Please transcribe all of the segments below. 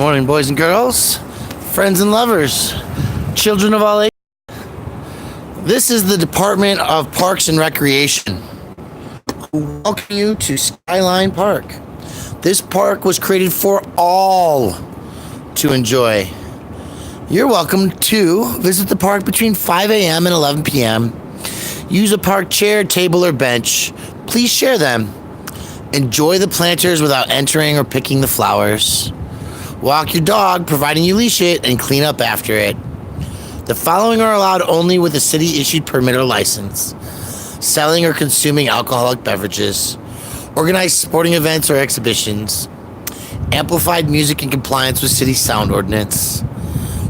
morning, boys and girls, friends and lovers, children of all ages. This is the Department of Parks and Recreation, who welcome you to Skyline Park. This park was created for all to enjoy. You're welcome to visit the park between 5 a.m. and 11 p.m. Use a park chair, table, or bench. Please share them. Enjoy the planters without entering or picking the flowers. Walk your dog, providing you leash it, and clean up after it. The following are allowed only with a city-issued permit or license. Selling or consuming alcoholic beverages. Organized sporting events or exhibitions. Amplified music in compliance with city sound ordinance.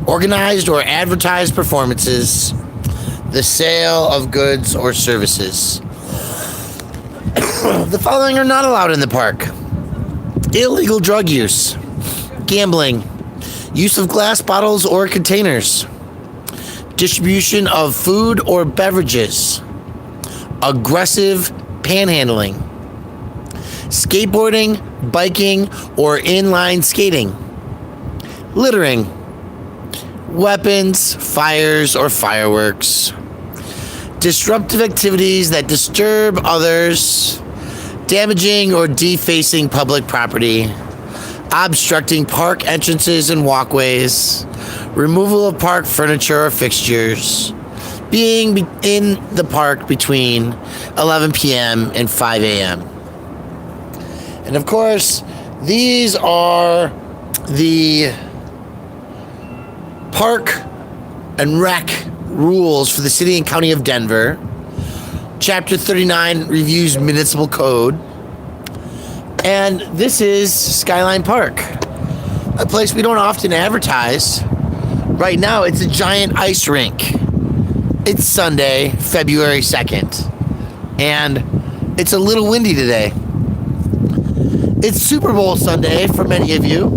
Organized or advertised performances. The sale of goods or services. The following are not allowed in the park. Illegal drug use. Gambling. Use of glass bottles or containers. Distribution of food or beverages. Aggressive panhandling. Skateboarding, biking, or inline skating. Littering. Weapons, fires, or fireworks. Disruptive activities that disturb others. Damaging or defacing public property. Obstructing park entrances and walkways. Removal of park furniture or fixtures. Being in the park between 11 p.m. and 5 a.m. And of course, these are the park and rec rules for the city and county of Denver. Chapter 39 reviews municipal code. And this is Skyline Park, a place we don't often advertise. Right now, it's a giant ice rink. It's Sunday, February 2nd, and it's a little windy today. It's Super Bowl Sunday for many of you.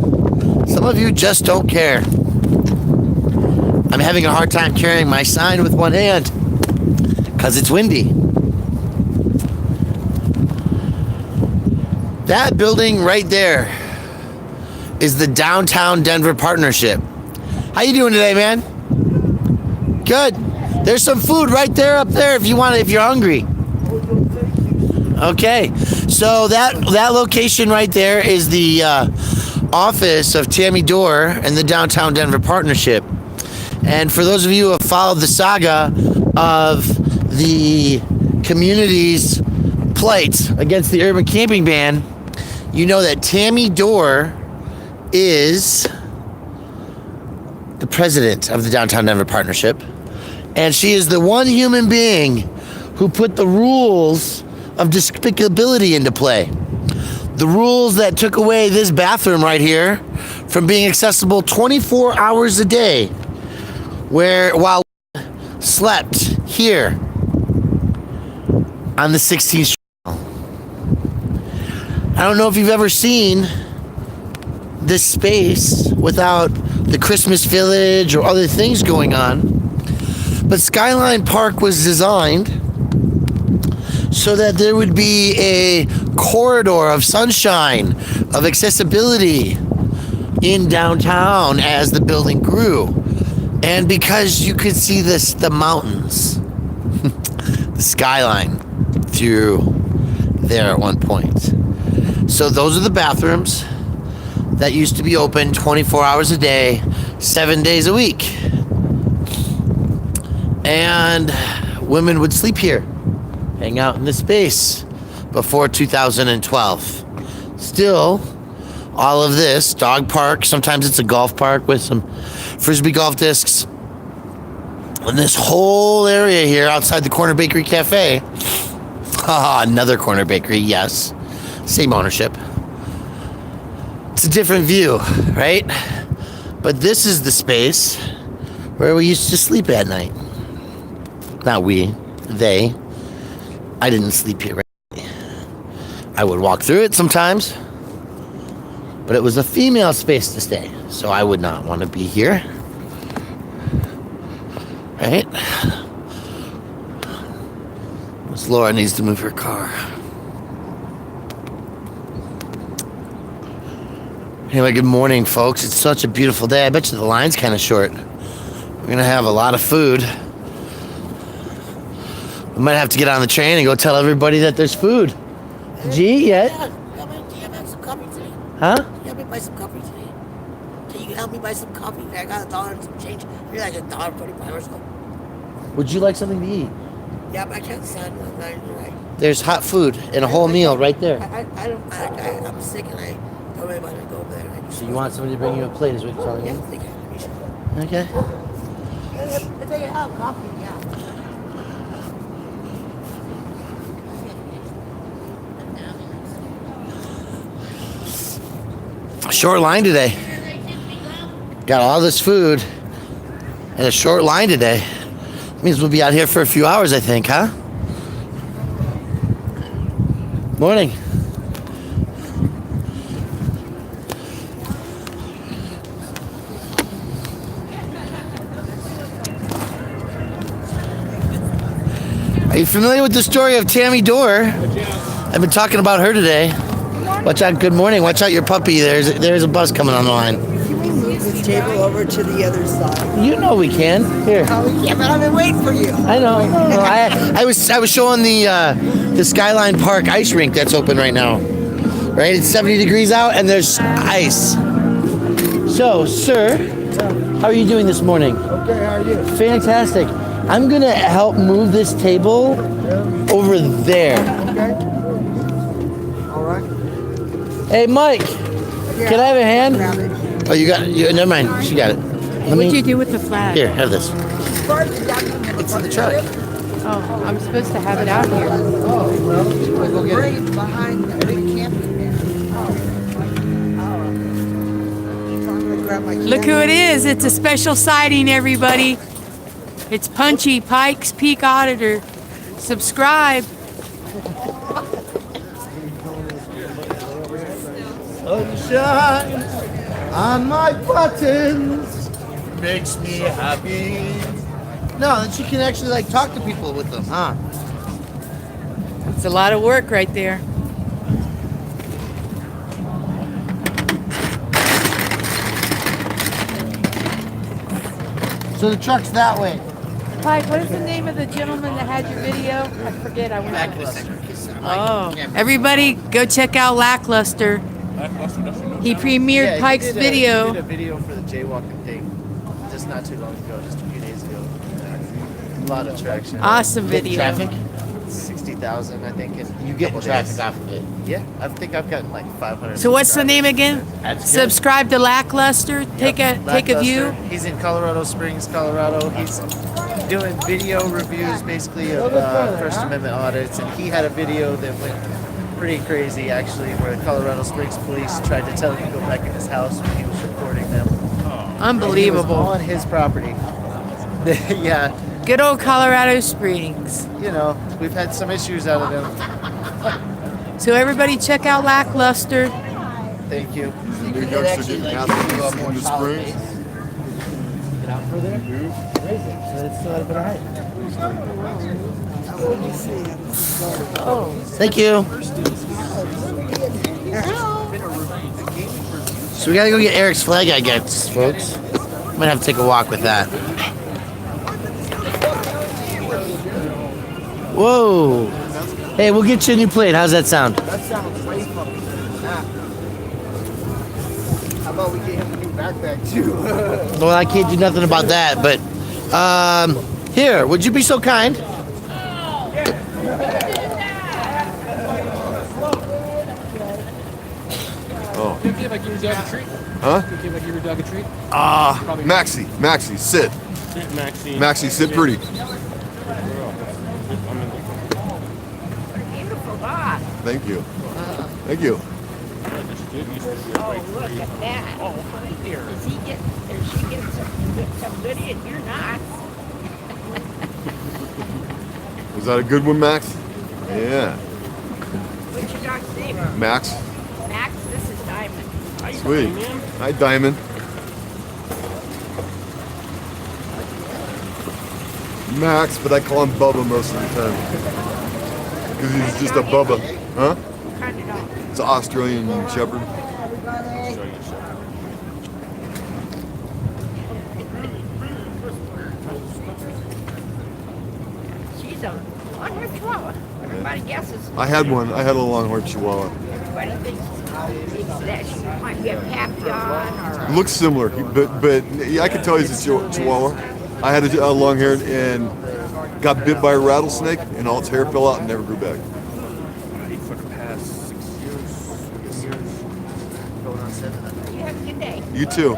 Some of you just don't care. I'm having a hard time carrying my sign with one hand because it's windy. That building right there is the Downtown Denver Partnership. How you doing today, man? Good. There's some food right there up there if you want it, if you're hungry. Okay. So that location right there is the office of Tami Dorr and the Downtown Denver Partnership. And for those of you who have followed the saga of the community's plight against the urban camping ban, you know that Tami Dorr is the president of the Downtown Denver Partnership. And she is the one human being who put the rules of despicability into play. The rules that took away this bathroom right here from being accessible 24 hours a day, while slept here on the 16th Street. I don't know if you've ever seen this space without the Christmas Village or other things going on, but Skyline Park was designed so that there would be a corridor of sunshine, of accessibility in downtown as the building grew. And because you could see the mountains, the skyline through there at one point. So those are the bathrooms that used to be open 24 hours a day, 7 days a week. And women would sleep here, hang out in this space before 2012. Still, all of this, dog park, sometimes it's a golf park with some frisbee golf discs. And this whole area here outside the Corner Bakery Cafe, another Corner Bakery, yes, same ownership. It's a different view, right? But this is the space where we used to sleep at night. Not we, they. I didn't sleep here. I would walk through it sometimes, but it was a female space to stay, so I would not want to be here. Right? Miss Laura needs to move her car. Anyway, good morning, folks. It's such a beautiful day. I bet you the line's kind of short. We're gonna have a lot of food. We might have to get on the train and go tell everybody that there's food. Did you eat yet? Yeah, you have some coffee today? Huh? You help me buy some coffee today? Can you help me buy some coffee? I got $1 and some change. You're like $1.45 or so. Would you like something to eat? Yeah, but I can't stand it. Right. There's hot food and a whole meal right there. I'm sick and I don't really want to go over there. So you want somebody to bring you a plate is what you're telling me? Yeah, they can. Okay. If they have coffee, yeah. Short line today. Got all this food and a short line today. Means we'll be out here for a few hours, I think, huh? Morning. Are you familiar with the story of Tami Dorr? I've been talking about her today. Watch out, good morning. Watch out your puppy. There's a bus coming on the line. Can we move this table over to the other side? You know we can. Here. Yeah, but I've been waiting for you. I know. I was showing the Skyline Park ice rink that's open right now. Right? It's 70 degrees out and there's ice. So, sir, how are you doing this morning? Okay, how are you? Fantastic. I'm gonna help move this table over there. Okay. All right. Hey, Mike, can I have a hand? Oh, you got it. Never mind. She got it. What'd you do with the flag? Here, have this. It's in the truck. Oh, I'm supposed to have it out here. Go get Right it. behind the big camping there. Look who it is. It's a special sighting, everybody. It's Punchy, Pikes Peak Auditor. Subscribe. Sunshine on my buttons makes me happy. No, then she can actually like talk to people with them, huh? It's a lot of work right there. So the truck's that way. Pike, what is the name of the gentleman that had your video? I forget. I went Back to in a look. second. Oh, everybody go check out Lackluster. He premiered Pike's video. He did a video for the jaywalking thing just not too long ago, just a few days ago. A lot of traction. Awesome video. Traffic? 60,000, I think. In You a get couple traffic days. off of it. Yeah, I think I've gotten like 500. So what's the name again? That's good. Subscribe to Lackluster. Take a view. He's in Colorado Springs, Colorado. He's doing video reviews basically of First Amendment audits, and he had a video that went pretty crazy actually, where the Colorado Springs police tried to tell him to go back in his house when he was recording them. Unbelievable. He was on his property. Yeah, Good old Colorado Springs. you know, we've had some issues out of them. So everybody check out Lackluster. Thank you. You Big can ducks actually are like getting do a castles more in the solid springs. base. Get out further. Raise it so it's still at a better height. Thank you. So we gotta go get Eric's flag, I guess, folks. Might have to take a walk with that. Whoa. Hey, we'll get you a new plate. How's that sound? That sounds way fucking nah. How about we get him a new backpack too? Well, I can't do nothing about that, but here, would you be so kind? If I give your dog a treat? Huh? If I give your dog a treat? Maxie, sit. Maxine. Maxie, sit pretty. Thank you. Thank you. Oh, look at that. Oh, dear. Does he get, or she gets some good in? You're not. Was that a good one, Max? Yeah. What's your dog's name? Max. Max, this is Diamond. Sweet. Hi, Diamond. Max, but I call him Bubba most of the time. Because he's just a Bubba. Huh? What kind of dog? It's an Australian Shepherd. Longhorn Chihuahua. Everybody guesses. I had one. I had a Longhorn Chihuahua. Everybody thinks that she might be a Papillon or Looks similar, but yeah, I can tell he's a Chihuahua. I had a long hair and got bit by a rattlesnake, and all its hair fell out and never grew back. For the past 6 years, going on 7. you have a good day. You too.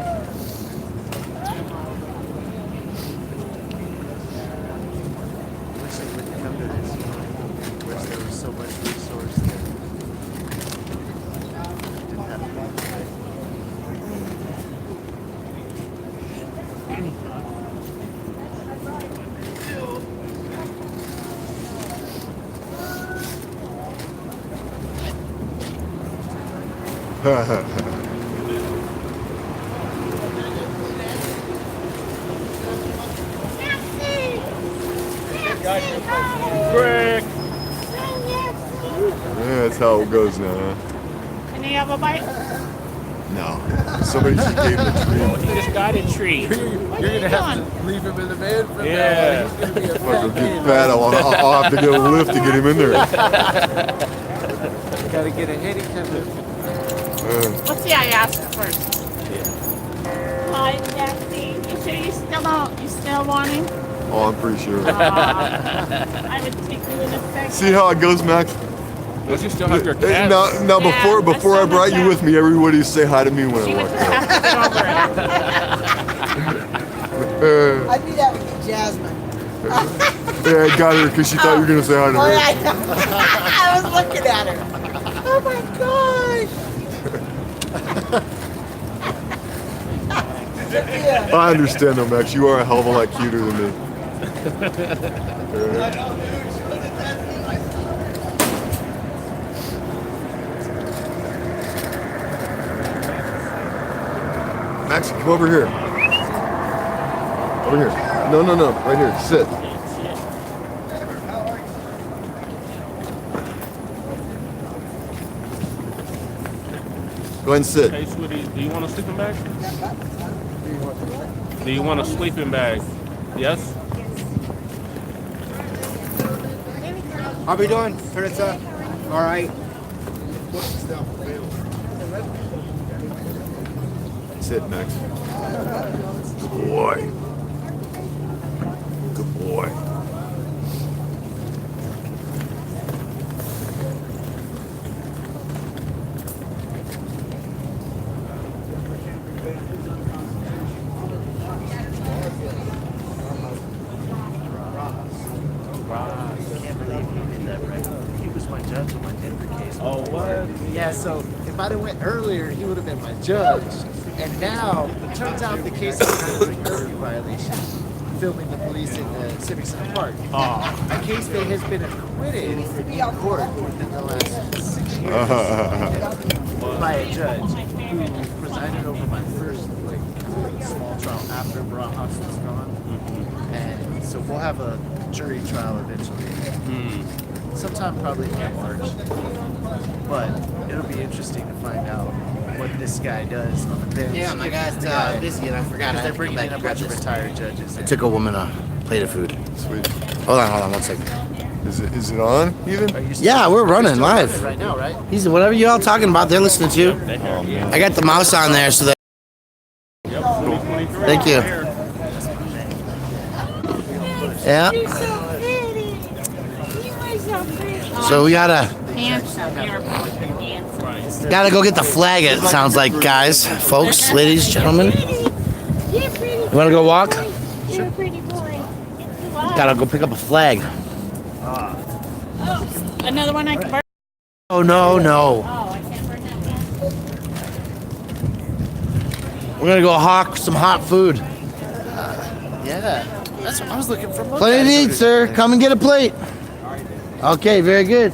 Wish they would come to this. Wish there was so much resource that didn't happen. Greg. Yeah, that's how it goes now. Huh? Can they have a bite? No. Somebody just gave him a treat. He just got a treat. You're gonna have to Leave him in the van for yeah. Fucker, get fat. I'll have to get a lift to get him in there. Gotta get a heady coming. Let's see, I asked first. Hi, Jesse. You sure you still want him? Oh, I'm pretty sure. I would take you in a second. See how it goes, Max? Don't you still have your Hey, cat? now Yeah, before I I saw brought the you cat. with me, everybody say hi to me when She I would walk have to get over it. out. I do that with Jasmine. Yeah, I got her because she thought you were gonna say hi to Oh, her. yeah, I know. I was looking at her. Oh my gosh. I understand though, Max. You are a hell of a lot cuter than me. Max, come over here. Over here. No, right here. Sit. Go ahead and sit. Hey, sweetie, do you want a sleeping bag? Do you want a sleeping bag? Yes? How we doing, Teresa? All right. Sit, Max. Good boy. Good boy. I can't believe he did that, right? He was my judge on my Denver case. Oh, what? Yeah, so if I'd have went earlier, he would have been my judge. And now, it turns out the case is kind of a curfew violation, filming the police in the Civic Center Park. A case that has been acquitted in court within the last 6 years by a judge who presided over my first small trial after Barajas was gone. And so we'll have a jury trial eventually. Sometime probably in March. But it'll be interesting to find out what this guy does on the bench. Yeah, my guy's The guy- busy and I forgot. Because I they're had to come bringing back in a and grab bunch of this. retired judges. I took a woman a plate of food. Sweet. Hold on 1 second. Is it on even? Are you still- Yeah, we're you're running still live. running right now, right? He's whatever you all talking about, they're listening to. I got the mouse on there so that. Thank you. Yeah. You're so pretty. You are so pretty. So we gotta Handsome. You're handsome. gotta go get the flag. It sounds like, guys, folks, ladies, gentlemen. You're pretty. You wanna go walk? You're a pretty boy. Gotta go pick up a flag. Oh, another one I can burn. Oh no. Oh, I can't burn that one. We're gonna go hawk some hot food. Yeah. That's what I was looking for. Plenty to eat, sir. Come and get a plate. Okay, very good.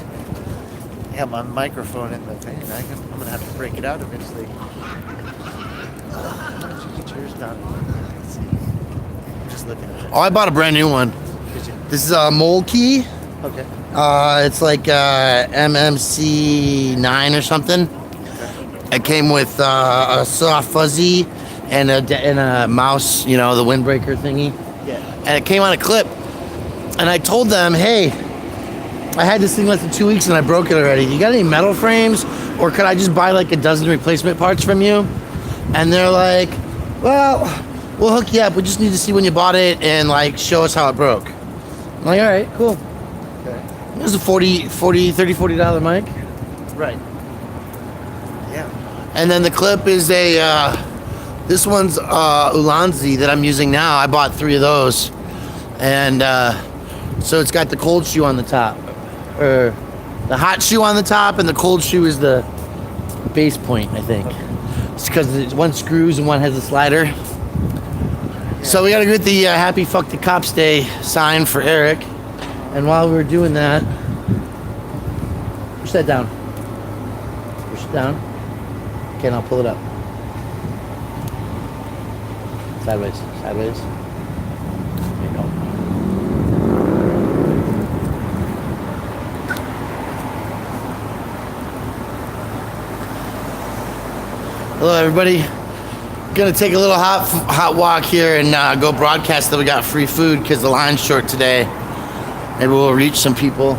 Yeah, my microphone in the van. I'm gonna have to break it out eventually. Why don't you get yours done? Let's see. I'm just looking at it. Oh, I bought a brand new one. Did you? This is a mole key. Okay. It's like MMC 9 or something. It came with a soft fuzzy and a mouse, you know, the windbreaker thingy. Yeah. And it came on a clip. And I told them, hey, I had this thing less than 2 weeks and I broke it already. You got any metal frames, or could I just buy like a dozen replacement parts from you? And they're like, well, we'll hook you up. We just need to see when you bought it and like show us how it broke. I'm like, all right, cool. Okay. It was a $40 mic. Right. Yeah. And then the clip is a, this one's Ulanzi that I'm using now. I bought 3 of those. And so it's got the cold shoe on the top. Or the hot shoe on the top, and the cold shoe is the base point, I think. It's because one screws and one has a slider. So we gotta get the Happy Fuck the Cops Day sign for Eric. And while we were doing that, push that down. Push it down. Okay, now pull it up. Sideways, sideways. There you go. Hello, everybody. Gonna take a little hot walk here and go broadcast that we got free food because the line's short today. Maybe we'll reach some people.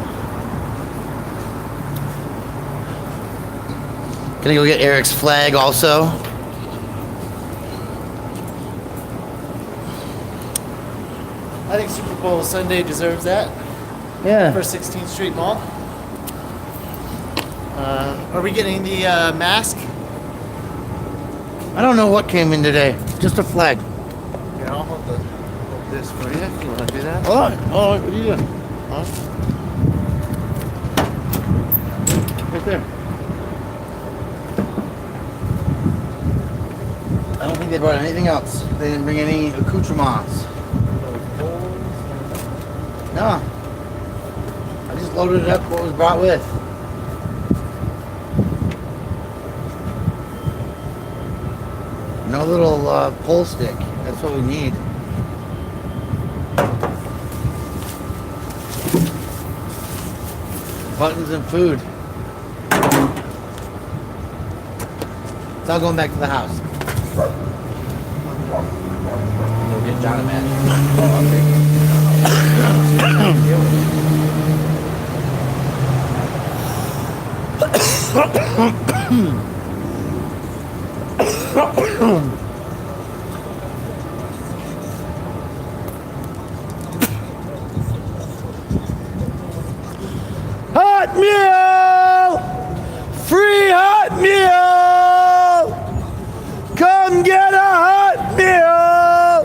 Gonna go get Eric's flag also. I think Super Bowl Sunday deserves that. Yeah. For 16th Street Mall. Are we getting the mask? I don't know what came in today. Just a flag. Yeah, I'll hold this for you if you want to do that. Oh, what are you doing? Huh? Right there. I don't think they brought anything else. They didn't bring any accoutrements. No. I just loaded it up what was brought with. No little pole stick. That's what we need. Buttons and food. It's all going back to the house. Go get John a Hot meal! Free hot meal! Come get a hot meal!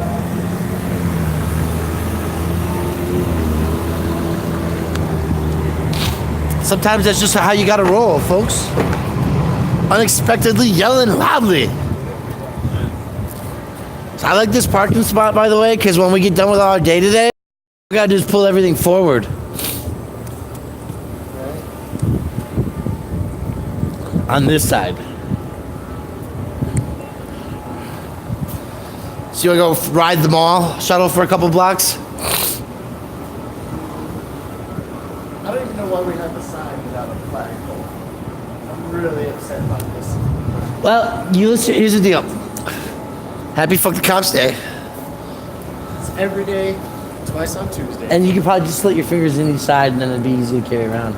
Sometimes that's just how you gotta roll, folks. Unexpectedly yelling loudly. So I like this parking spot, by the way, because when we get done with our day today, we gotta just pull everything forward. On this side. So you wanna go ride the mall, shuttle for a couple blocks? I don't even know why we have a sign without a flagpole. I'm really upset about this. Well, you listen, here's the deal. Happy Fuck the Cops Day. It's every day, twice on Tuesday. And you could probably just slit your fingers in each side and then it'd be easy to carry around.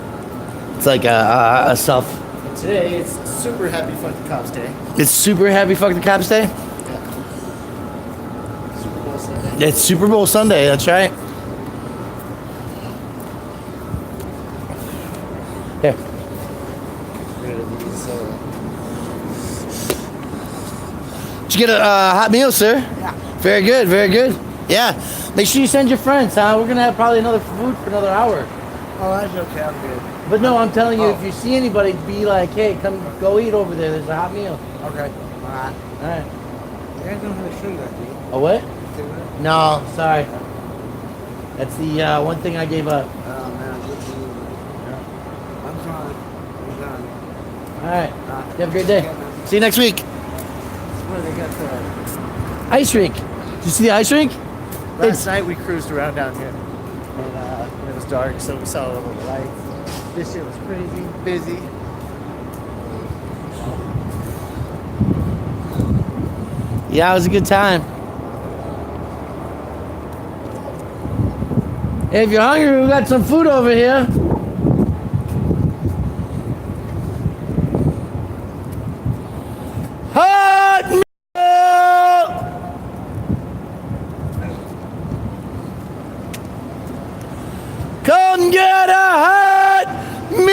It's like a self. And today, it's super Happy Fuck the Cops Day. It's super Happy Fuck the Cops Day? Yeah. Super Bowl Sunday. It's Super Bowl Sunday, that's right. Here. Rid of these, Did you get a hot meal, sir? Yeah. Very good, very good. Yeah. Make sure you send your friends, huh? We're gonna have probably another food for another hour. Oh, that's okay. I'm good. But no, I'm telling you, if you see anybody, be like, hey, come go eat over there. There's a hot meal. Okay. All right. All right. You guys don't have a sugar, do you? A what? Sugar? No, sorry. That's the one thing I gave up. Oh, man. Good to you. I'm fine. I'm done. All right. You have a great day. See you next week. Where they got the... Ice rink. Did you see the ice rink? Last night we cruised around down here. And it was dark, so we saw a little lights. This shit was crazy, busy. Yeah, it was a good time. Hey, if you're hungry, we got some food over here. Come get a hot meal.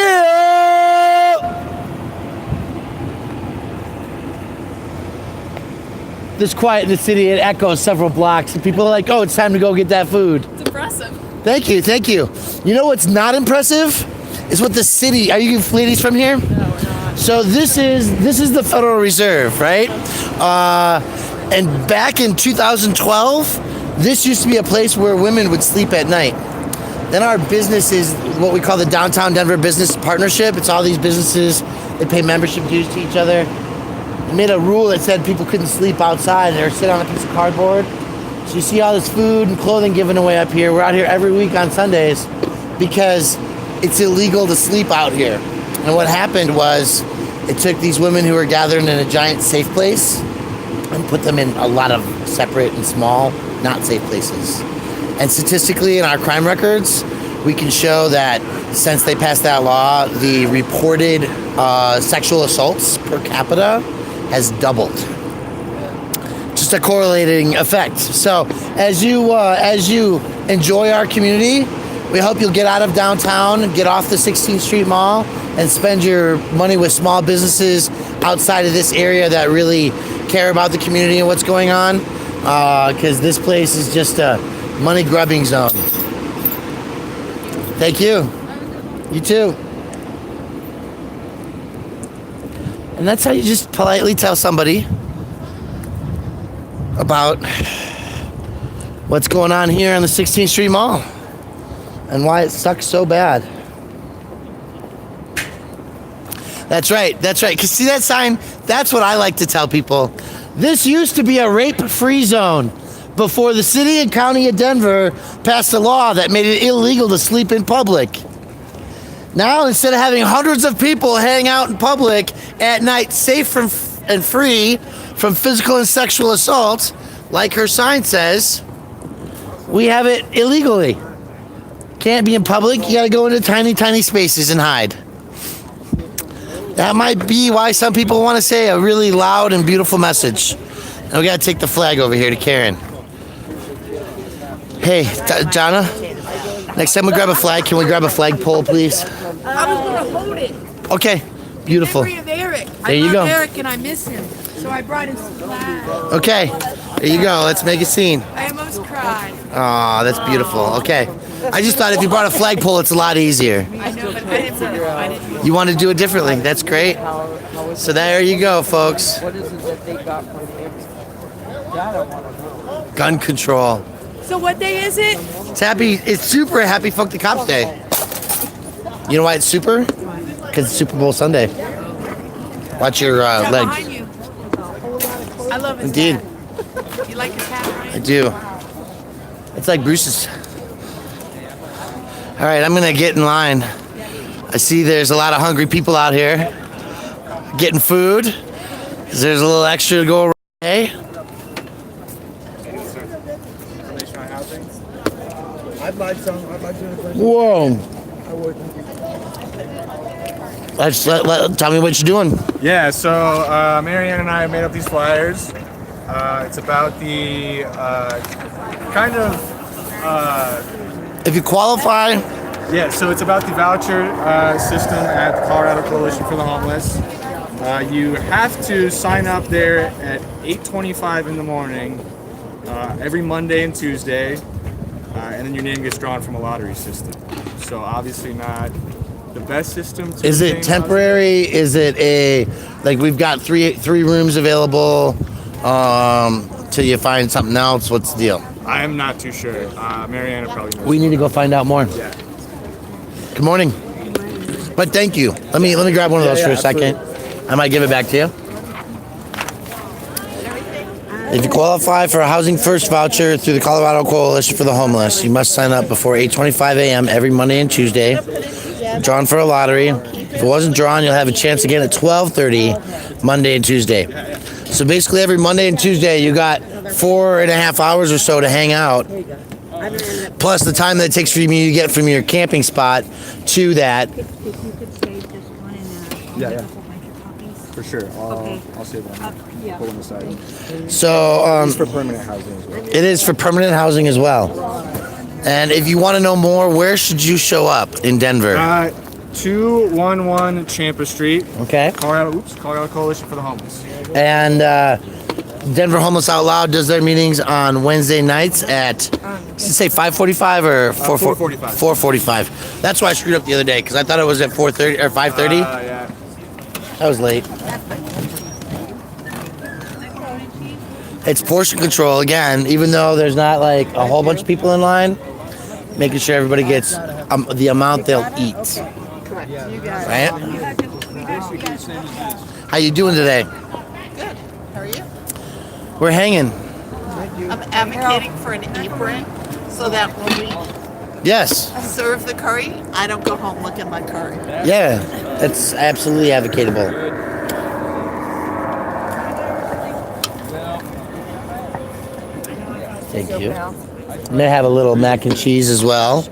This quiet in the city, it echoes several blocks. And people are like, oh, it's time to go get that food. It's impressive. Thank you, thank you. You know what's not impressive? Is what the city, are you ladies from here? No, we're not. So this is the Federal Reserve, right? And back in 2012, this used to be a place where women would sleep at night. Then our business is what we call the Downtown Denver Business Partnership. It's all these businesses, they pay membership dues to each other. They made a rule that said people couldn't sleep outside or sit on a piece of cardboard. So you see all this food and clothing given away up here. We're out here every week on Sundays because it's illegal to sleep out here. And what happened was it took these women who were gathered in a giant safe place and put them in a lot of separate and small, not safe places. And statistically in our crime records, we can show that since they passed that law, the reported sexual assaults per capita has doubled. Just a correlating effect. So as you enjoy our community, we hope you'll get out of downtown, get off the 16th Street Mall, and spend your money with small businesses outside of this area that really care about the community and what's going on. Because this place is just a money grubbing zone. Thank you. You too. And that's how you just politely tell somebody about what's going on here on the 16th Street Mall and why it sucks so bad. That's right. Cause see that sign? That's what I like to tell people. This used to be a rape-free zone before the city and county of Denver passed a law that made it illegal to sleep in public. Now, instead of having hundreds of people hang out in public at night, safe and free from physical and sexual assault, like her sign says, we have it illegally. Can't be in public. You got to go into tiny, tiny spaces and hide. That might be why some people want to say a really loud and beautiful message. And we got to take the flag over here to Karen. Hey, Jonna, next time we grab a flag, can we grab a flagpole, please? I was going to hold it. Okay, beautiful. Memory of Eric. There you go. Eric and I miss him, so I brought his flag. Okay, there you go. Let's make a scene. I almost cried. Aw, that's beautiful. Okay. I just thought if you brought a flagpole, it's a lot easier. I know, but I didn't. You want to do it differently. That's great. So there you go, folks. What is it that they got from him? That I want to know. Gun control. So what day is it? It's super happy Fuck the Cops Day. You know why it's super? Because it's Super Bowl Sunday. Watch your Behind legs. you. I love his Indeed. hat. You like his hat, I right? do. It's like Bruce's. All right, I'm gonna get in line. I see there's a lot of hungry people out here getting food. There's a little extra to go around. Hey. I'd like some. I'd like to. Whoa. I would. Tell me what you're doing. Yeah, so Marianne and I made up these flyers. It's about the kind of If you qualify, yeah, so it's about the voucher system at the Colorado Coalition for the Homeless. You have to sign up there at 8:25 in the morning every Monday and Tuesday, and then your name gets drawn from a lottery system. So obviously not the best system. is it temporary? Is it like we've got three rooms available till you find something else? What's the deal? I am not too sure. Mariana probably knows. We need to go find out more. Yeah. Good morning. But thank you. Let me grab one of those for a second. I might give it back to you. If you qualify for a Housing First voucher through the Colorado Coalition for the Homeless, you must sign up before 8:25 a.m. every Monday and Tuesday. Drawn for a lottery. If it wasn't drawn, you'll have a chance again at 12:30 Monday and Tuesday. So basically every Monday and Tuesday, you got 4.5 hours or so to hang out. Plus the time that it takes for you to get from your camping spot to that. Yeah. For sure. I'll save one. Pull them aside. So It's for permanent housing as well. it is for permanent housing as well. And if you want to know more, where should you show up in Denver? 211 Champa Street, Okay. Colorado Coalition for the Homeless. And Denver Homeless Out Loud does their meetings on Wednesday nights at, did you say 5:45 or 4:45. 4:45. That's why I screwed up the other day because I thought it was at 4:30 or 5:30. Yeah. I was late. It's portion control again, even though there's not like a whole bunch of people in line, making sure everybody gets the amount they'll eat. Right? How you doing today? Good. How are you? We're hanging. I'm advocating for an apron so that when we Yes. serve the curry, I don't go home looking like curry. Yeah. That's absolutely advocatable. Thank you. I'm gonna have a little mac and cheese as well.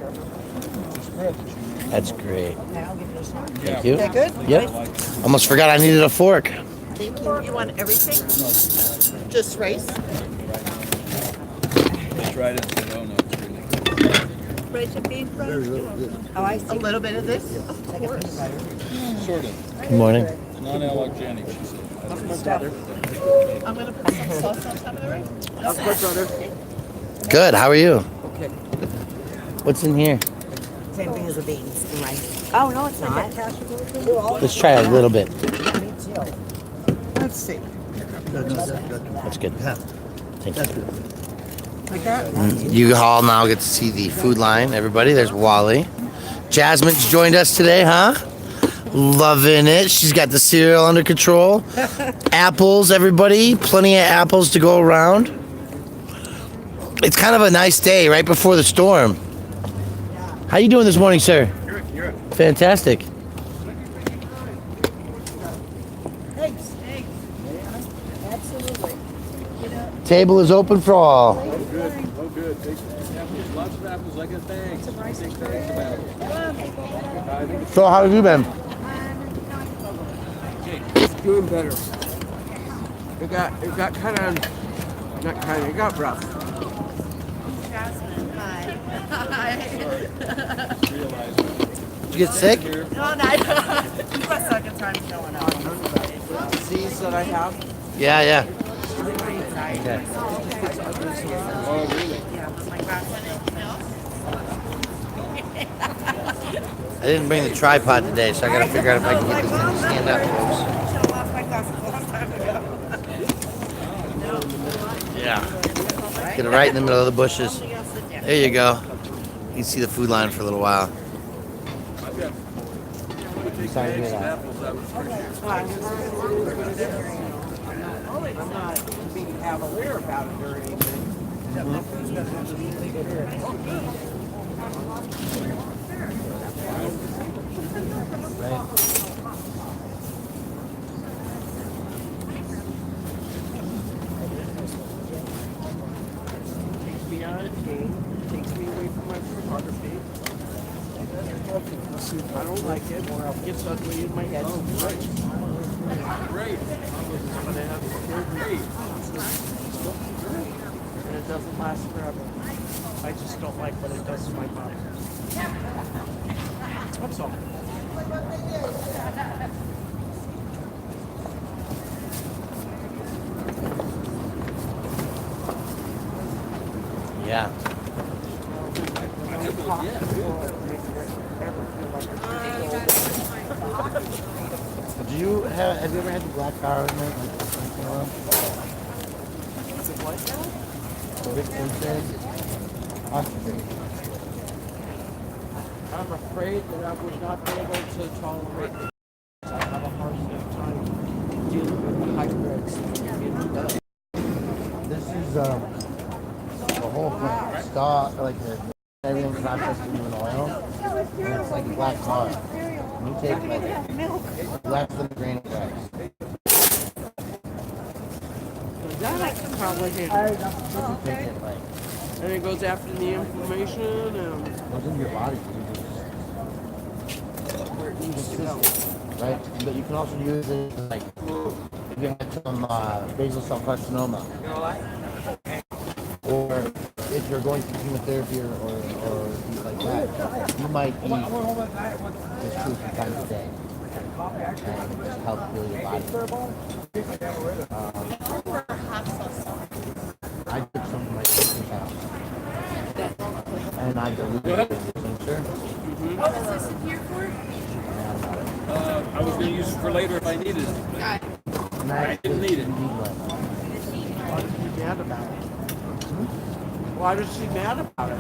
That's great. Thank you. That good? Yep. Almost forgot I needed a fork. Thank you. You want everything? Just rice? Rice and beans, Oh, I see. A little bit of this? Of course. Good morning. Non-allergenic, she said. I'm going to put some sauce on top of the rice. Good. How are you? Okay. What's in here? Same thing as the beans and rice. Oh, no, it's not. Let's try a little bit. Let's see. That's good. Thank you. Like that? You all now get to see the food line. Everybody, there's Wally. Jasmine's joined us today, huh? Loving it. She's got the cereal under control. Apples, everybody. Plenty of apples to go around. It's kind of a nice day right before the storm. How you doing this morning, sir? You're Fantastic. Thanks. Absolutely. Table is open for all. Oh, good. Take some apples. Lots of apples. I got thanks. Take bags of apples. So how have you been? Doing better. It got kind of, not kind of, it got rough. Did you get sick? No, no. My second time showing up. Disease that I have. Yeah. Okay. I didn't bring the tripod today, so I gotta figure out if I can get this thing to stand up close. Yeah. Get it right in the middle of the bushes. There you go. You can see the food line for a little while. I'm not being cavalier about it or anything. Takes me out of the game, takes me away from my photography. I don't like it, or I'll get ugly in my head. Oh, great. Great. But I have great. And it doesn't last forever. I just don't like what it does to my body. That's all. Yeah. Do you have you ever had the black car in there? Is it what now? I'm afraid that I would not be able to tolerate it. I have a hard enough time dealing with the hybrids. This is the whole thing. Stock, like the everything processed in an oil. And it's like a black tar. You take like less than a grain of rice. That I can probably handle. You take it like And it goes after the inflammation and what's in your body. where it needs to go. Right? But you can also use it like if you have some basal cell carcinoma. You know what? Or if if you're going through chemotherapy or things like that, you might eat this food from time to day and just help heal your body. I took some of my chicken out and I diluted it in the tincture. What is this in here for? I was going to use it for later if I needed it. And I didn't need it. Why is she mad about it? Why is she mad about it?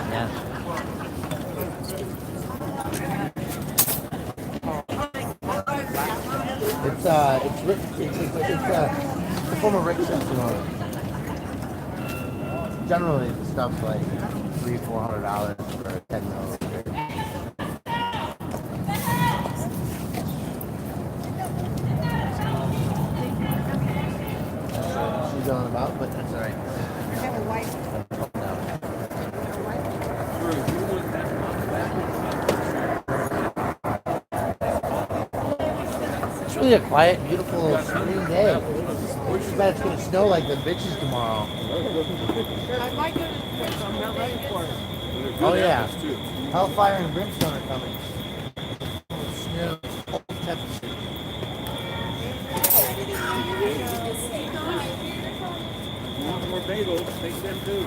Yeah. It's a form of Rink system. Generally, the stuff's like $300-400 for a 10 milliliter. She's on about, but that's all right. I have a white. It's really a quiet, beautiful spring day. Too bad it's gonna snow like the bitches tomorrow. I might go to the place. I'm not ready for it. Oh yeah, hellfire and brimstone are coming. Snow, cold temperature. You want more bagels, take them too.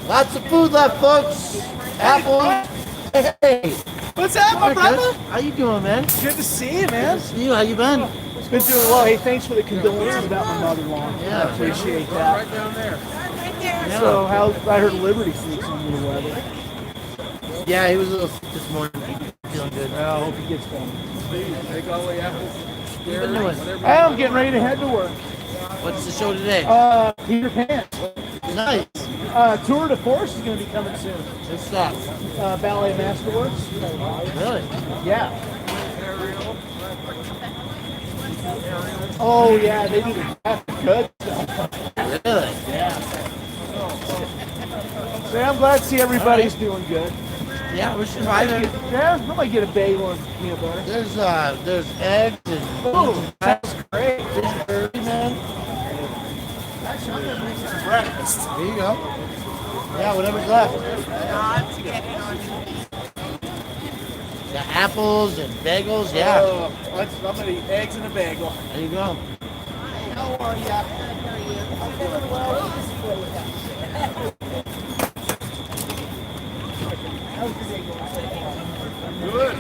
Lots of food left, folks. Apple. Hey, What's up, my brother? how you doing, man? Good to see you, man. See you. How you been? Been doing well. Hey, thanks for the condolences about my mother-in-law. Yeah. I appreciate that. Right down there. Yeah. So, how I heard Liberty sneaks in the weather. Yeah, he was a little sick this morning. Feeling good. Well, I hope he gets better. Please, take all the apples. What you been doing? I'm getting ready to head to work. What's the show today? Peter Pan. Nice. Tour de Force is going to be coming soon. Good stuff. Ballet Masterworks. Really? Yeah. Oh yeah, they do the graphic good stuff. Really? Yeah. So I'm glad to see everybody's doing good. Yeah, we're surviving. Yeah, I might get a bagel and peanut butter. There's eggs and Oh, that's great. fish curry, man. Actually, I'm gonna make some breakfast. There you go. Yeah, whatever's left. Got apples and bagels. Yeah. Oh, I'm gonna eat eggs and a bagel. There you go. How are you? I'm doing well. Good.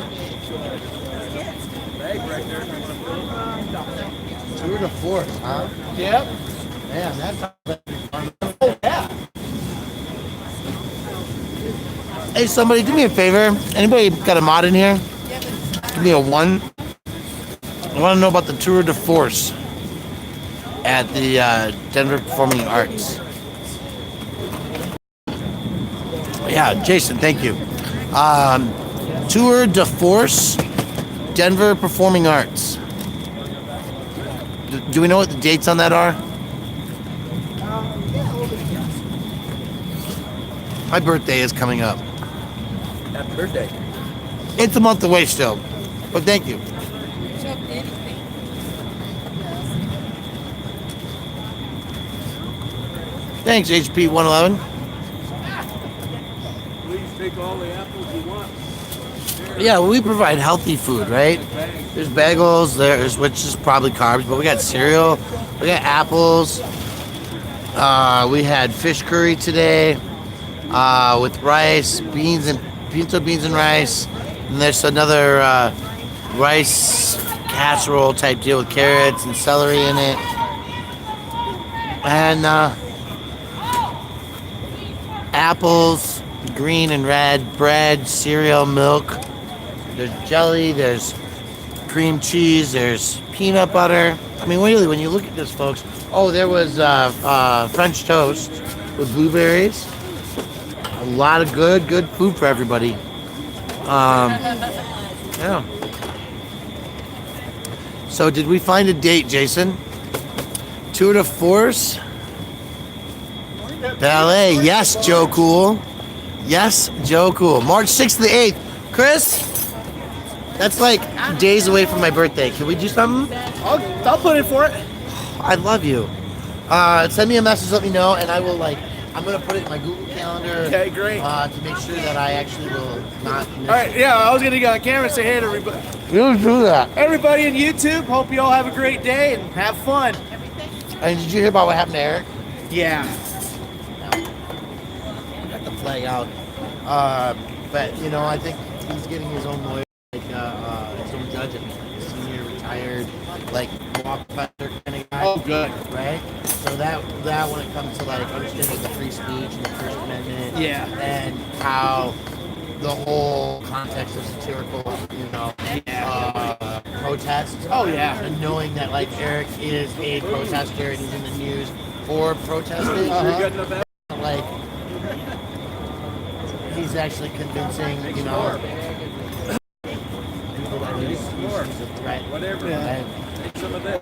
Bag right there. If you want to Tour de force, huh? Yep. Man, that sounds like fun. Oh yeah. Hey, somebody, do me a favor. Anybody got a mod in here? Give me a 1. I want to know about the tour de force at the Denver Performing Arts. Yeah, Jason, thank you. Tour de force, Denver Performing Arts. Do we know what the dates on that are? My birthday is coming up. Happy birthday. It's a month away still, but thank you. Thanks, HP 111. Please take all the apples you want. Yeah, we provide healthy food, right? There's bagels, which is probably carbs, but we got cereal, we got apples. We had fish curry today with rice, pinto beans and rice. And there's another rice casserole type deal with carrots and celery in it. And apples, green and red, bread, cereal, milk. There's jelly, there's cream cheese, there's peanut butter. I mean, really, when you look at this, folks, oh, there was French toast with blueberries. A lot of good food for everybody. Yeah. So did we find a date, Jason? Tour de Force? Ballet. Yes, Joe Cool. Yes, Joe Cool. March 6th to the 8th. Chris? That's like days away from my birthday. Can we do something? I'll put in for it. I love you. Send me a message, let me know, and I will I'm gonna put it in my Google Calendar. Okay, great. To make sure that I actually will not miss All right, yeah, I was gonna get on camera and say hey to everybody. You do that. Everybody on YouTube, hope you all have a great day and have fun. And did you hear about what happened to Eric? Yeah. Got the flag out. But I think he's getting his own lawyer, his own judge, senior retired, law professor kind of guy. Oh, good. Right? So that when it comes to understanding the free speech and the First Amendment, Yeah. and how the whole context of satirical, protests. Oh, yeah. And knowing that Eric is a protester and he's in the news for protesting, he's actually convincing, people that he's a threat. Whatever. And Take some of this.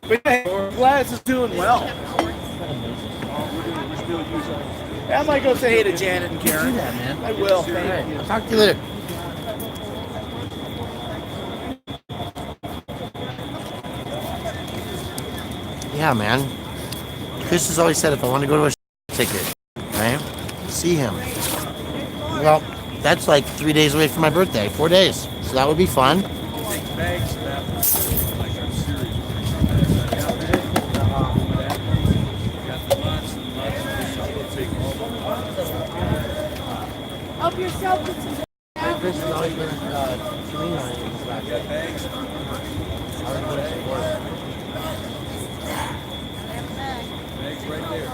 But hey, I'm glad it's doing well. We're still using. I might go say hey to Janet and Karen. do that, man. I will. Alright, I'll talk to you later. Yeah, man. Chris has always said if I want to go to a ticket, right? See him. Well, that's 3 days away from my birthday. 4 days. So that would be fun. Bags of apples. Like I'm serious. Got the lots and lots of things. I'll take all Help yourself to some. Chris has always been clean on it. bags. Bags right there.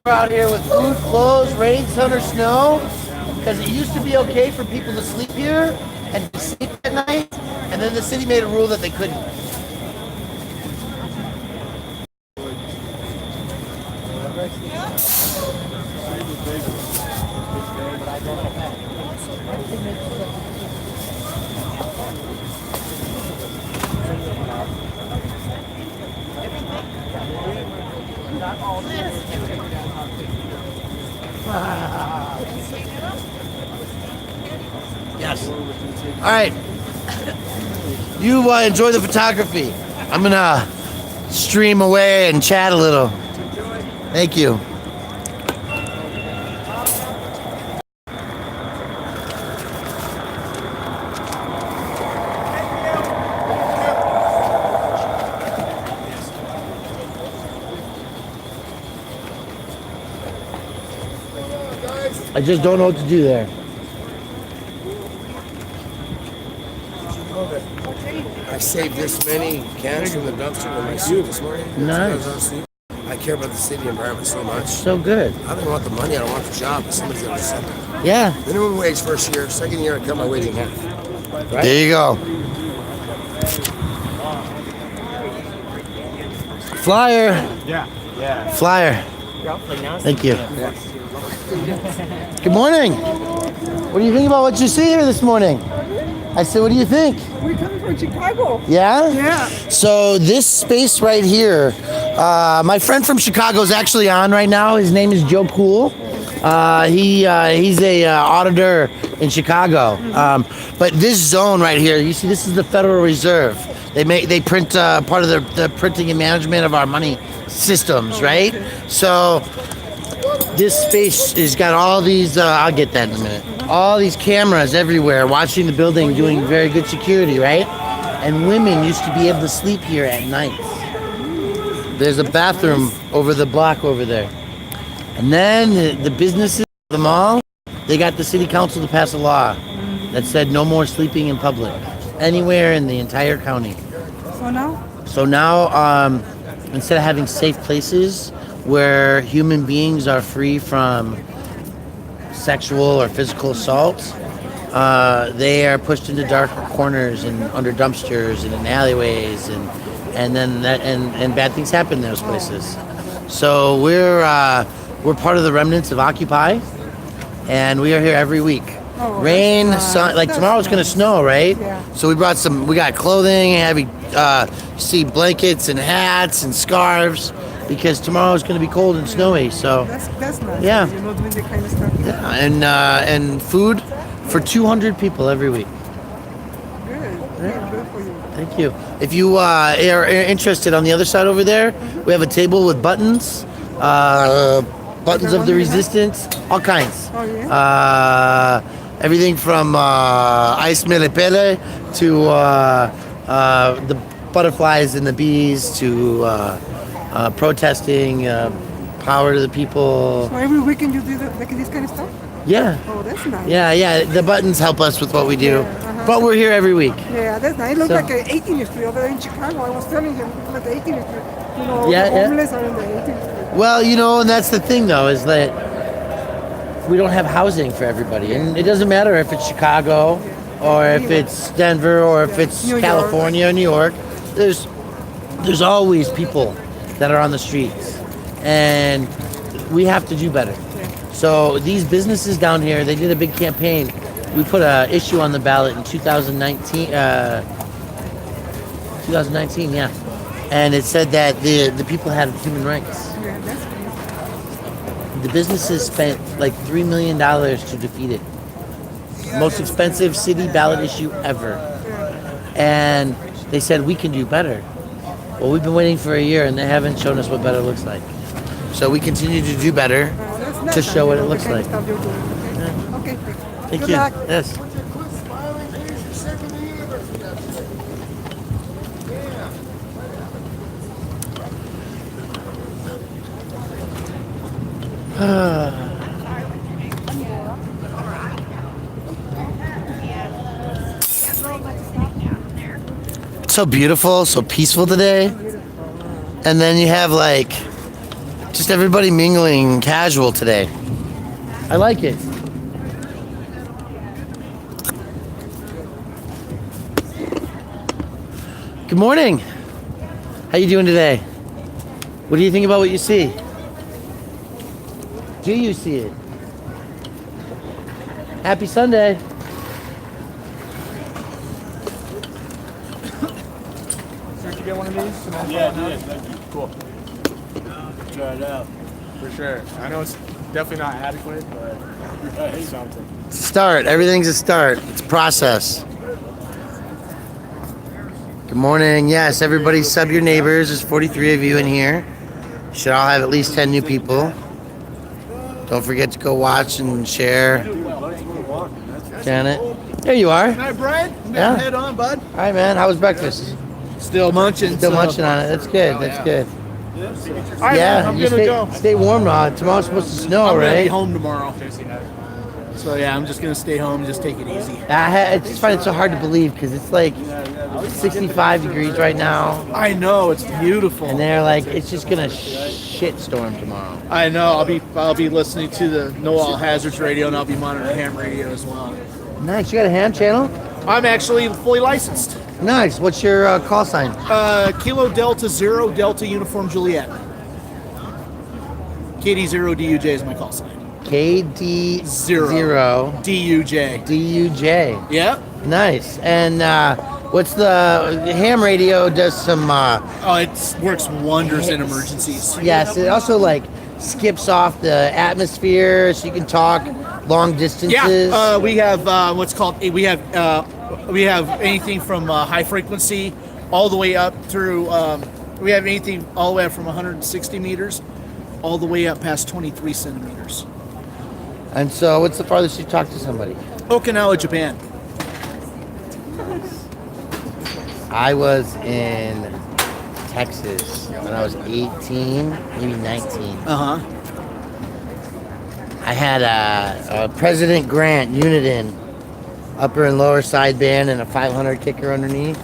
Out here with food, clothes, rain, sun, or snow, because it used to be okay for people to sleep here and to sleep at night, and then the city made a rule that they couldn't. Yes. All right. You enjoy the photography. I'm gonna stream away and chat a little. Thank you. I just don't know what to do there. I saved this many cans from the dumpster in my suit this morning. Nice. I care about the city environment so much. So good. I don't want the money, I don't want the job, but somebody's got to send it. Yeah. Minimum wage first year, second year I cut my wage in half. Right? There you go. Flyer. Yeah. Flyer. Thank you. Good morning. What do you think about what you see here this morning? I said, what do you think? We're coming from Chicago. Yeah? Yeah. So this space right here, my friend from Chicago is actually on right now. His name is Joe Cool. He's a auditor in Chicago. But this zone right here, you see, this is the Federal Reserve. They print part of the printing and management of our money systems, right? So this space has got all these. I'll get that in a minute. All these cameras everywhere, watching the building, doing very good security, right? And women used to be able to sleep here at night. There's a bathroom over the block over there. And then the businesses, the mall, they got the city council to pass a law that said no more sleeping in public anywhere in the entire county. So now, instead of having safe places where human beings are free from sexual or physical assault, they are pushed into dark corners and under dumpsters and in alleyways, and bad things happen in those places. So we're part of the remnants of Occupy, and we are here every week. Rain, sun, like tomorrow's gonna snow, right? So we got clothing, heavy, see blankets and hats and scarves, because tomorrow's gonna be cold and snowy. So That's nice. Yeah. You know, doing that kind of stuff. yeah, and food for 200 people every week. Good. Good for you. Thank you. If you are interested, on the other side over there, we have a table with buttons, buttons of the resistance, all kinds. Oh, yeah? Everything from ice melepele to the butterflies and the bees to protesting, power to the people. So every weekend you do like this kind of stuff? Yeah. Oh, that's nice. Yeah. The buttons help us with what we do. But we're here every week. Yeah, that's nice. It looks So- like an 18th Street over there in Chicago. I was telling him, like the 18th Street. You know, Yeah, the yeah. homeless are in the 18th Street. Well, and that's the thing, though, is that we don't have housing for everybody. And it doesn't matter if it's Chicago or if it's Denver or if it's New York. California or New York. There's always people that are on the streets. And we have to do better. So these businesses down here, they did a big campaign. We put an issue on the ballot in 2019. 2019, yeah. And it said that the people had human rights. Yeah, that's nice. The businesses spent like $3 million to defeat it. Most expensive city ballot issue ever. And they said we can do better. Well, we've been waiting for a year and they haven't shown us what better looks like. So we continue to do better That's to nice. show what it The looks kind like. of stuff you're doing. Okay. Thank Good you. luck. Yes. So beautiful, so peaceful today. And then you have like just everybody mingling casual today. I like it. Good morning. How you doing today? What do you think about what you see? Do you see it? Happy Sunday. Did you get one of these? Yeah, I did. Thank you. Cool. Try it out. For sure. I know it's definitely not adequate, but it's something. Start. Everything's a start. It's a process. Good morning. Yes, everybody sub your neighbors. There's 43 of you in here. You should all have at least 10 new people. Don't forget to go watch and share. Janet. There you are. Hi, Brian. Yeah. Head on, bud. All right, man. How was breakfast? Still munching. Still munching on it. That's good. That's good. All right, Yeah, man, I'm you gonna stay, go. stay warm now. Tomorrow's supposed to snow, I'm gonna be right? home tomorrow. So yeah, I'm just gonna stay home and just take it easy. I just find it so hard to believe because it's like 65 degrees right now. I know, it's beautiful. And they're like, it's just gonna shit storm tomorrow. I know. I'll be listening to the No All Hazards radio, and I'll be monitoring ham radio as well. Nice. You got a ham channel? I'm actually fully licensed. Nice. What's your call sign? Kilo Delta Zero Delta Uniform Juliet. KD0 DUJ is my call sign. KD Zero. DUJ. DUJ. Yep. Nice. And what's the ham radio? Does some? Oh, it works wonders in emergencies. Yes. It also like skips off the atmosphere, so you can talk long distances. Yeah. We have what's called we have anything from high frequency all the way up through. We have anything all the way up from 160 meters, all the way up past 23 centimeters. And so, what's the farthest you talked to somebody? Okinawa, Japan. I was in Texas when I was 18, maybe 19. Uh huh. I had a President Grant Uniden upper and lower sideband and a 500 kicker underneath.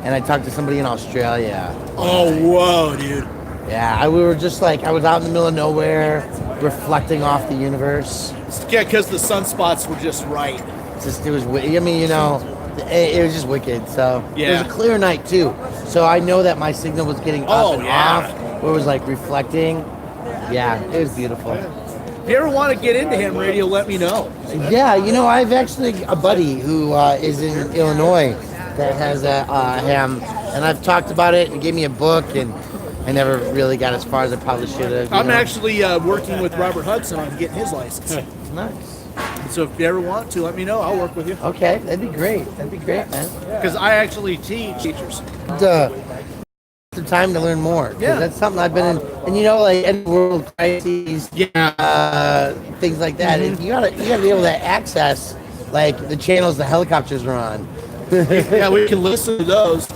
And I talked to somebody in Australia. Oh, whoa, dude. Yeah, we were just like, I was out in the middle of nowhere, reflecting off the universe. Yeah, because the sunspots were just right. It was, I mean, you know, it was just wicked. So Yeah. it was a clear night too. So I know that my signal was getting up and off, where it was like reflecting. Yeah, it was beautiful. If you ever want to get into ham radio, let me know. Yeah, you know, I've actually a buddy who is in Illinois that has a ham, and I've talked about it and he gave me a book, and I never really got as far as I probably should have. I'm actually working with Robert Hudson on getting his license. Nice. So if you ever want to, let me know. I'll work with you. Okay, that'd be great. That'd be great, man. Because I actually teach teachers. The time to learn more. Yeah. That's something I've been in, and you know, like end world crises, things like that. And you gotta be able to access like the channels the helicopters are on. Yeah, we can listen to those.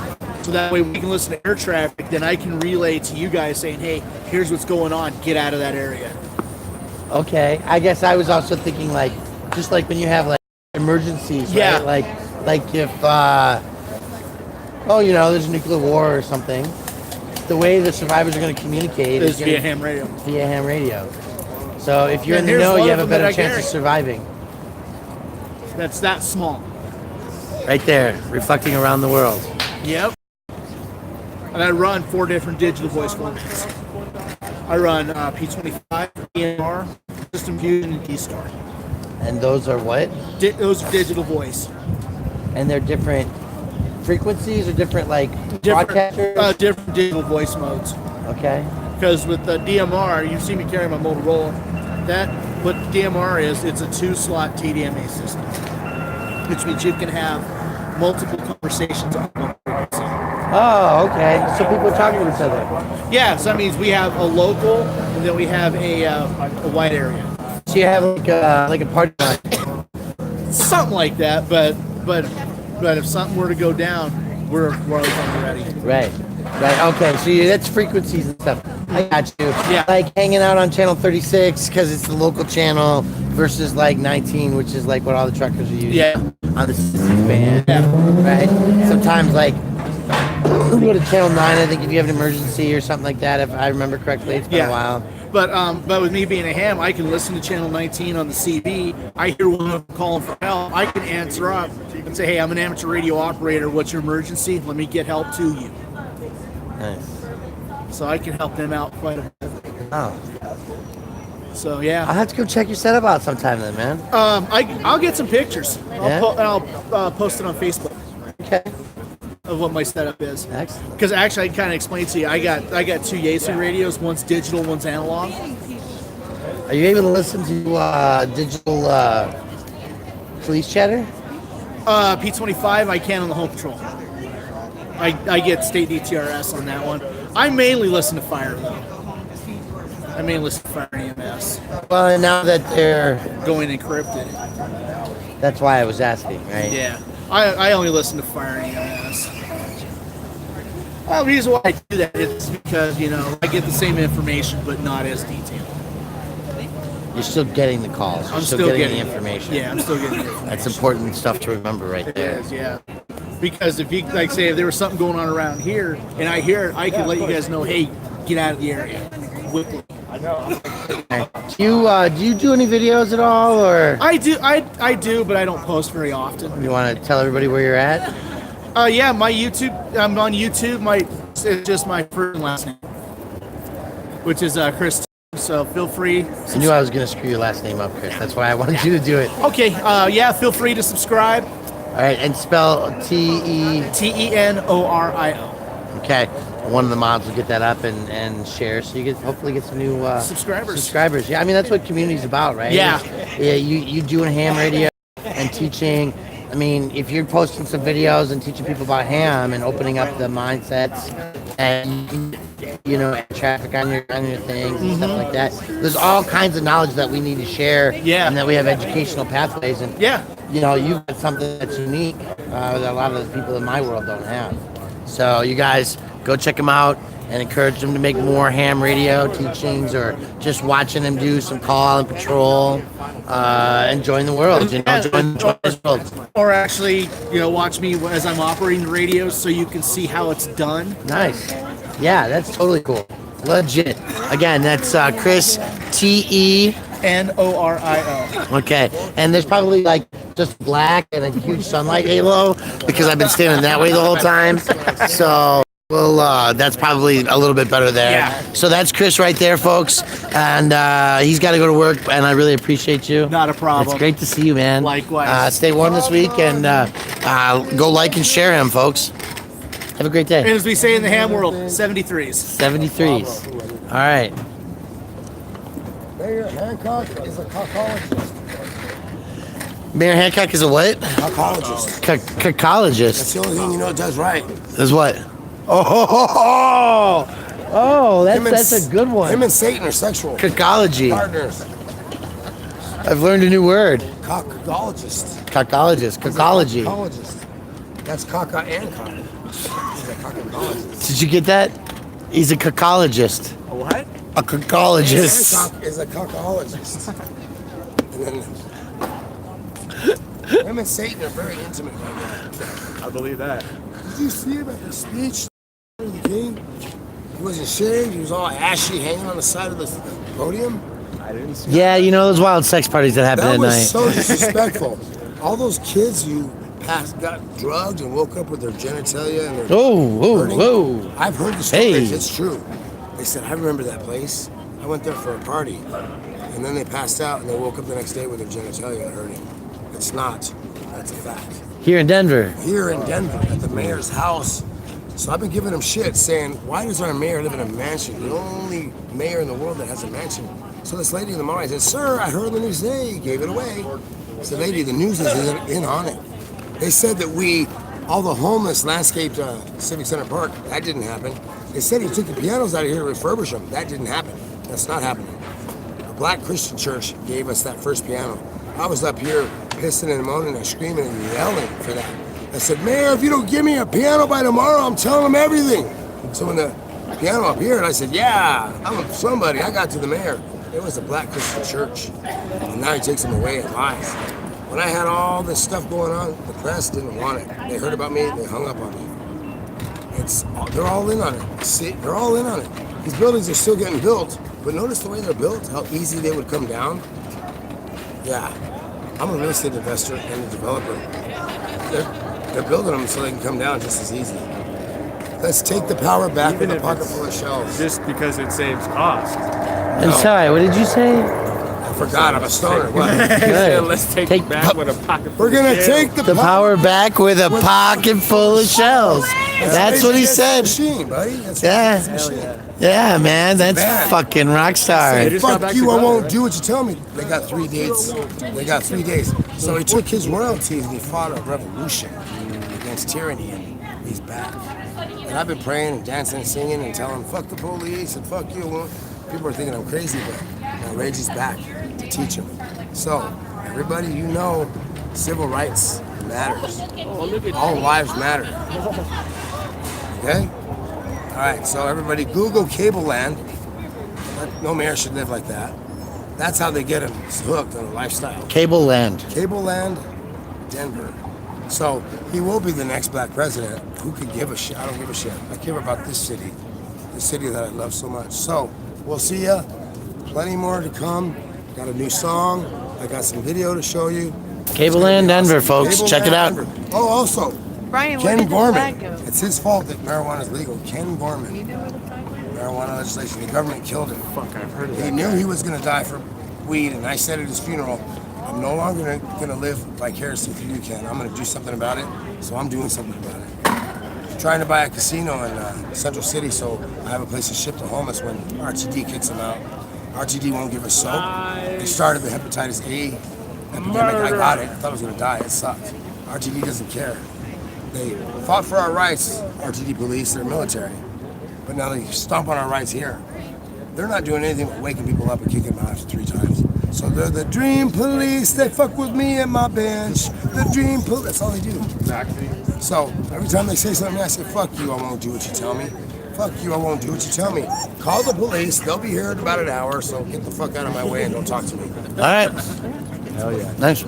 So that way we can listen to air traffic. Then I can relay to you guys saying, hey, here's what's going on. Get out of that area. Okay. I guess I was also thinking like, just like when you have like emergencies, Yeah. right? Like if, you know, there's a nuclear war or something, the way the survivors are going to communicate Is via gonna- ham radio. Via ham radio. So if you're And in the here's know, one you of have a them that better I chance carry. of surviving. That's that small. Right there, reflecting around the world. Yep. And I run 4 different digital voice formats. I run P25, EMR, System Fusion, and D-Star. And those are what? Those are digital voice. And they're different frequencies or different like broadcasters? Different digital voice modes. Okay. Because with the DMR, you see me carry my Motorola. What DMR is, it's a 2-slot TDMA system, which means you can have multiple conversations on one frequency. Oh, okay. So people are talking to each other. Yeah, so that means we have a local, and then we have a wide area. So you have like a party line. Something like that, but if something were to go down, we're always on the ready. Right. Okay. So that's frequencies and stuff. I got you. Yeah. Like hanging out on channel 36 because it's the local channel versus like 19, which is like what all the truckers are using. Yeah. On the 66 band. Yeah. Right. Sometimes like we go to channel 9. I think if you have an emergency or something like that, if I remember correctly, it's been a while. But with me being a ham, I can listen to channel 19 on the CB. I hear one of them calling for help. I can answer up and say, hey, I'm an amateur radio operator. What's your emergency? Let me get help to you. Nice. So I can help them out quite a bit. Oh. So yeah. I'll have to go check your setup out sometime then, man. I'll get some pictures. Yeah? I'll post it on Facebook. Okay. Of what my setup is. Excellent. Because actually, I kind of explained to you, I got 2 Yaesu radios. One's digital, one's analog. Are you able to listen to digital police chatter? P25, I can on the home patrol. I get state DTRS on that one. I mainly listen to fire though. I mainly listen to fire EMS. Well, and now that they're going encrypted. That's why I was asking, right? Yeah. I only listen to fire EMS. Well, the reason why I do that is because, you know, I get the same information but not as detailed. You're still getting the calls. You're I'm still still getting the information. Yeah, I'm still getting the information. That's important stuff to remember right there. It is, yeah. Because if you, like, say, if there was something going on around here and I hear it, I can let you guys know, hey, get out of the area quickly. Okay. Do you do any videos at all, or? I do, but I don't post very often. You want to tell everybody where you're at? Yeah, my YouTube. I'm on YouTube. It's just my first and last name, which is Chris. So feel free. I knew I was going to screw your last name up, Chris. That's why I wanted you to do it. Okay. Yeah. Feel free to subscribe. All right, and spell Tenorio. Okay. One of the mods will get that up and share, so you get hopefully get some new subscribers. Yeah, I mean that's what community's about, right? Yeah. Yeah. You doing ham radio and teaching I mean, if you're posting some videos and teaching people about ham and opening up the mindsets and you know add traffic on your things and stuff like that, there's all kinds of knowledge that we need to share. Yeah. And that we have educational pathways and Yeah. you know you've got something that's unique that a lot of the people in my world don't have. So you guys go check them out and encourage them to make more ham radio teachings or just watching them do some call and patrol and join the world, you know, join this world. Or actually, you know, watch me as I'm operating the radio so you can see how it's done. Nice. Yeah, that's totally cool. Legit. Again, that's Chris TE. Norio. Okay, and there's probably like just black and a huge sunlight halo because I've been standing that way the whole time. So, well, that's probably a little bit better there. Yeah. So that's Chris right there, folks, and he's got to go to work. And I really appreciate you. Not a problem. It's great to see you, man. Likewise. Stay warm this week, and go like and share him, folks. Have a great day. And as we say in the ham world, 73s. 73s. All right. Mayor Hancock is a cockologist. Mayor Hancock is a what? Cockologist. Cacologist. That's the only thing you know it does right. Is what? That's a good one. Him and Satan are sexual Cocology. partners. I've learned a new word. Cockologist. Coccologist. Cocology. Cockologist. That's caca and cock. He's a cockologist. Did you get that? He's a coccologist. A what? A coccologist. Hancock is a cockologist. And then him and Satan are very intimate right now. I believe that. Did you see him at the speech of the king? He wasn't shaved. He was all ashy, hanging on the side of the podium. I didn't see Yeah, you know those wild sex parties that happen That at was night. so disrespectful. All those kids who got drugged and woke up with their genitalia and their hurting. Whoa. I've heard the stories. Hey. It's true. They said, I remember that place. I went there for a party. And then they passed out and they woke up the next day with their genitalia hurting. It's not. That's a fact. Here in Denver. Here in Denver, at the mayor's house. So I've been giving them shit saying, why does our mayor live in a mansion? The only mayor in the world that has a mansion. So this lady in the morning said, sir, I heard the news today. He gave it away. I said, lady, the news is in on it. They said that all the homeless landscaped Civic Center Park. That didn't happen. They said he took the pianos out of here to refurbish them. That didn't happen. That's not happening. A black Christian church gave us that first piano. I was up here pissing and moaning and screaming and yelling for that. I said, Mayor, if you don't give me a piano by tomorrow, I'm telling them everything. So when the piano appeared, I said, yeah, I'm somebody. I got to the mayor. It was a black Christian church. And now he takes them away and lies. When I had all this stuff going on, the press didn't want it. They heard about me, they hung up on me. They're all in on it. See, they're all in on it. These buildings are still getting built, but notice the way they're built, how easy they would come down. Yeah, I'm a real estate investor and a developer. They're building them so they can come down just as easy. Let's take the power back with a pocket full of shells. Just because it saves cost. I'm sorry, what did you say? I forgot, I'm a stoner. What? Good. Let's take it back with a pocket. We're gonna take the power back with a pocket full of shells. That's what he said. Machine, buddy. That's Yeah. the machine. Yeah, man, that's bad. fucking rock star. Say, fuck you, I won't do what you tell me. They got 3 dates. They got 3 days. So he took his royalties and he fought a revolution against tyranny, and he's back. And I've been praying and dancing and singing and telling fuck the police and fuck you. People are thinking I'm crazy, but now Rage is back to teach them. So, everybody, you know, civil rights matters. All lives matter. Okay? All right, so everybody Google Cable Land. No mayor should live like that. That's how they get them hooked on a lifestyle. Cable Land. Cable Land, Denver. So he will be the next black president. Who could give a shit? I don't give a shit. I care about this city. The city that I love so much. So we'll see ya. Plenty more to come. Got a new song. I got some video to show you. Cable Land, Denver, folks. Cable Check it Land, out. Denver. Oh, also, Brian, where Ken did the flag Gorman. go? It's his fault that marijuana is legal. Ken Gorman. Marijuana legislation. The government killed him. Fuck, I've heard of He that. knew he was going to die from weed, and I said at his funeral, I'm no longer going to live vicariously through you, Ken. I'm going to do something about it, so I'm doing something about it. I'm trying to buy a casino in Central City, so I have a place to ship the homeless when RTD kicks them out. RTD won't give us soap. They started the hepatitis A epidemic. I got it. I thought I was going to die. It sucked. RTD doesn't care. They fought for our rights, RTD police, they're military. But now they stomp on our rights here. They're not doing anything but waking people up and kicking them out 3 times. So they're the dream police, they fuck with me and my bench. The dream police, that's all they do. Exactly. So every time they say something, I say, fuck you, I won't do what you tell me. Fuck you, I won't do what you tell me. Call the police, they'll be here in about an hour, so get the fuck out of my way and don't talk to me. All right. Hell yeah. Nice.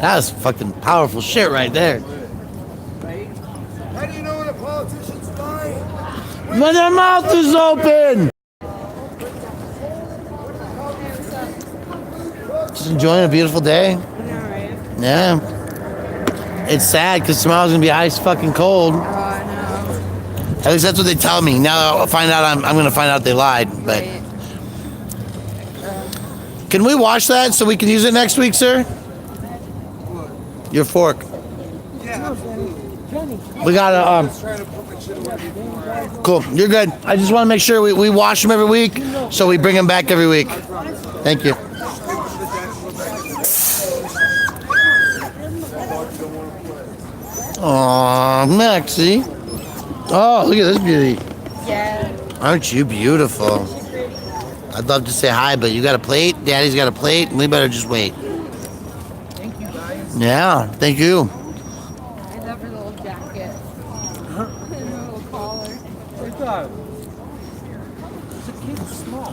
That's fucking powerful shit right there. How do you know when a politician's lying? When their mouth is open. Just enjoying a beautiful day. Yeah. It's sad because tomorrow's gonna be ice fucking cold. Oh, I know. At least that's what they tell me. Now I'll find out. I'm gonna find out they lied. But can we wash that so we can use it next week, sir? Your fork. We gotta. Cool. You're good. I just want to make sure we wash them every week, so we bring them back every week. Thank you. Aw, Maxie. Oh, look at this beauty. Yeah. Aren't you beautiful? I'd love to say hi, but you got a plate? Daddy's got a plate? We better just wait. Thank you guys. Yeah, thank you. I love her little jacket. Her little collar. It's a kid's small.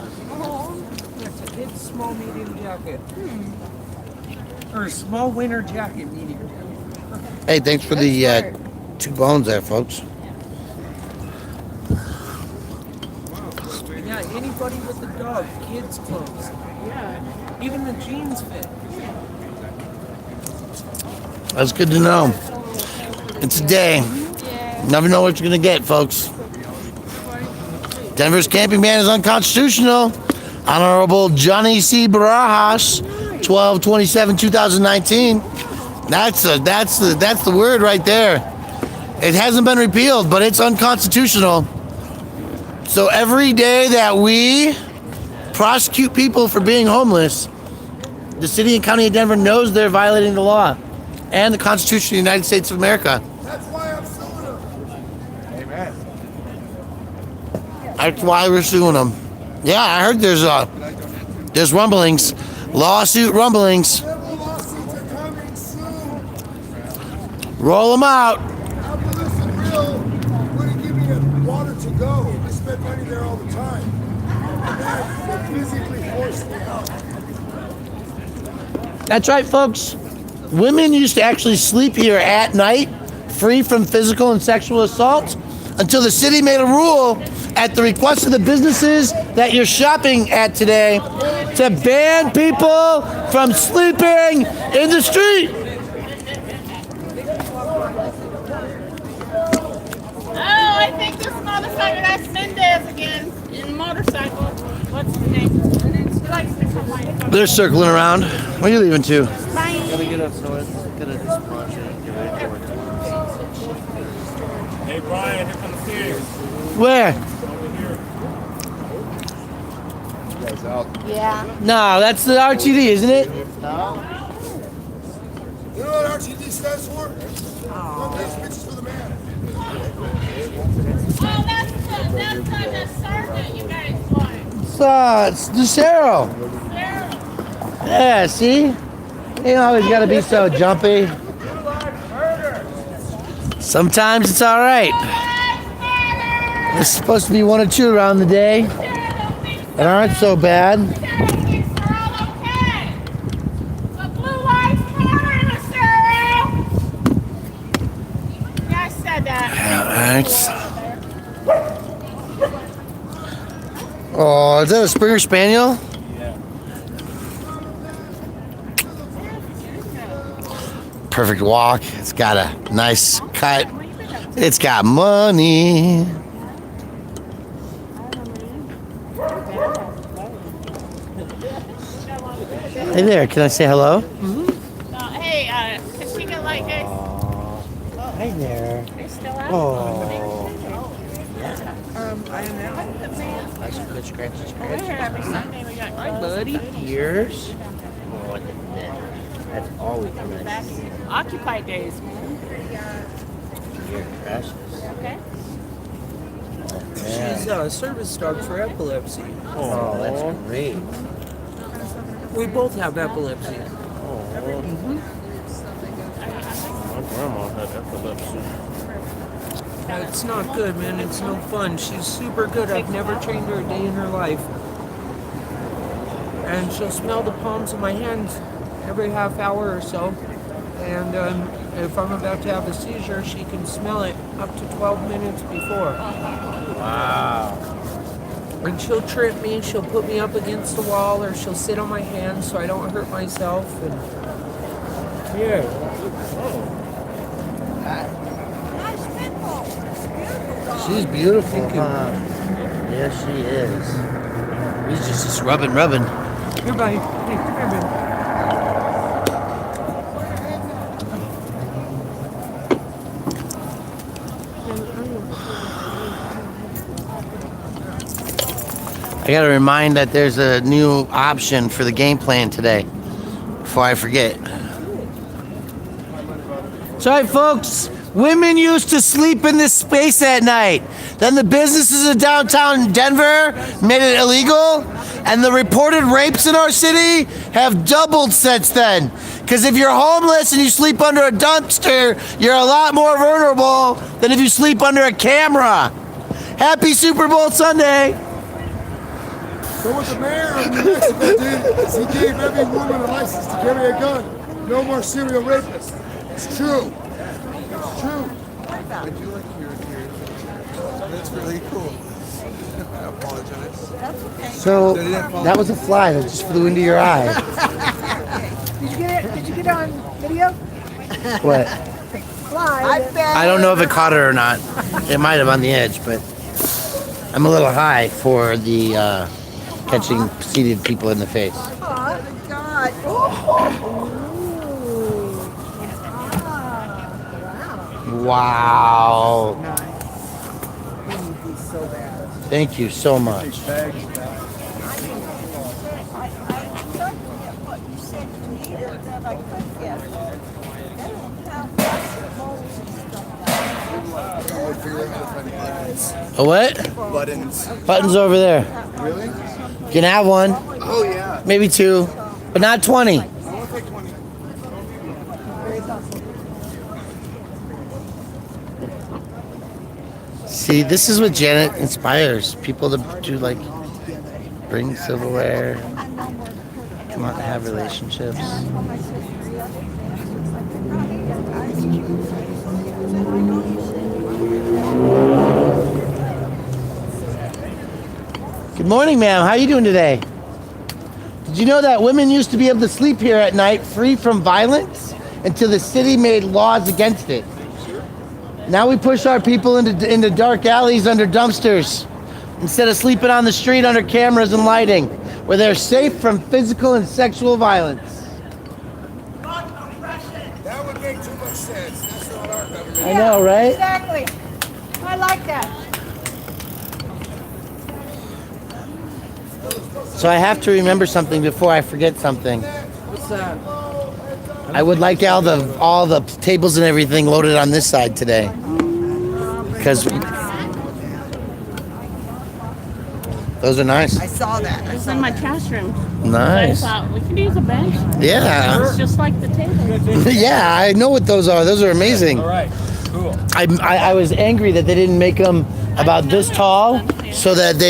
It's a kid's small medium jacket. Or a small winter jacket medium. Hey, thanks for the 2 bones there, folks. Yeah, anybody with a dog, kids clothes. Yeah. Even the jeans fit. That's good to know. It's a day. Never know what you're going to get, folks. Denver's camping ban is unconstitutional. Honorable Johnny C. Barajas, 12/27/2019. That's the word right there. It hasn't been repealed, but it's unconstitutional. So every day that we prosecute people for being homeless, the city and county of Denver knows they're violating the law and the Constitution of the United States of America. That's why I'm suing them. Amen. That's why we're suing them. Yeah, I heard there's rumblings, lawsuit rumblings. Civil lawsuits are coming soon. Roll them out. Appaloosa Grill wouldn't give me water to go. I spend money there all the time. And then they physically forced me out. That's right, folks. Women used to actually sleep here at night, free from physical and sexual assault, until the city made a rule at the request of the businesses that you're shopping at today to ban people from sleeping in the street. Oh, I think this motherfucker, that's Mendez again, in the motorcycle. What's his name? He likes to come like They're circling around. Where are you leaving to? Gotta get up north. Gotta just punch it and get ready for it. Hey, Brian, here comes Steve. Where? You guys out? Yeah. No, that's the RTD, isn't it? You know what RTD stands for? One place bitches for the man. Oh, that's the sergeant you guys want. It's Lucero. Yeah, see? You always gotta be so jumpy. Sometimes it's all right. It's supposed to be 1 or 2 around the day that aren't so bad. Yeah, I said that. All right. Oh, is that a Springer Spaniel? Perfect walk. It's got a nice cut. It's got money. Hey there, can I say hello? Hey, can she get like this? Hi there. They still out? Oh. I am now. Nice and good scratchy We're here every Sunday. We got Hi, buddy. Here's. That's always nice. Occupied days, man. You're precious. Okay. She's a service dog for epilepsy. Oh, that's great. We both have epilepsy. My grandma had epilepsy. It's not good, man. It's no fun. She's super good. I've never trained her a day in her life. And she'll smell the palms of my hands every half hour or so. And if I'm about to have a seizure, she can smell it up to 12 minutes before. Wow. And she'll trip me, she'll put me up against the wall, or she'll sit on my hands so I don't hurt myself. And yeah. She's beautiful, Thank you. huh? Yes, she is. He's just rubbing. Here, buddy. Hey, come here, baby. I gotta remind that there's a new option for the game plan today before I forget. Sorry, folks. Women used to sleep in this space at night. Then the businesses in downtown Denver made it illegal, and the reported rapes in our city have doubled since then. Because if you're homeless and you sleep under a dumpster, you're a lot more vulnerable than if you sleep under a camera. Happy Super Bowl Sunday. So what the mayor of New Mexico did is he gave every woman a license to carry a gun. No more serial rapists. It's true. It's true. I do like your That's really cool. I apologize. So that was a fly that just flew into your eye. Did you get it? Did you get it on video? What? Fly. I don't know if it caught it or not. It might have on the edge, but I'm a little high for the catching seated people in the face. Oh, God. Wow. Thank you so much. A what? Buttons. Buttons over there. Really? You can have one. Oh yeah. Maybe two, but not 20. I won't take 20. See, this is what Janet inspires people to do, like bring silverware, come out and have relationships. Good morning, ma'am. How are you doing today? Did you know that women used to be able to sleep here at night free from violence until the city made laws against it? Now we push our people into dark alleys under dumpsters instead of sleeping on the street under cameras and lighting, where they're safe from physical and sexual violence. That would make too much sense. That's not our government. I know, right? Exactly. I like that. So I have to remember something before I forget something. What's that? I would like all the tables and everything loaded on this side today, because those are nice. I saw that. It's in my cash room. Nice. So I thought we could use a bench. Yeah. It's just like the table. Yeah, I know what those are. Those are amazing. All right, cool. I was angry that they didn't make them about this tall, so that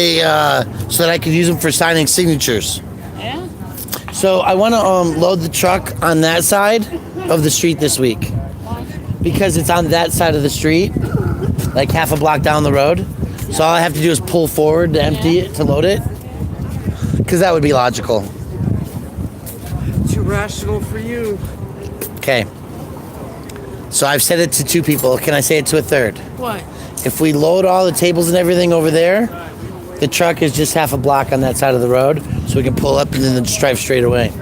I could use them for signing signatures. Yeah. So I want to load the truck on that side of the street this week, because it's on that side of the street, like half a block down the road. So all I have to do is pull forward to empty it, to load it, because that would be logical. Too rational for you. Okay. So I've said it to 2 people. Can I say it to a 3rd? What? If we load all the tables and everything over there, the truck is just half a block on that side of the road, so we can pull up and then just drive straight away.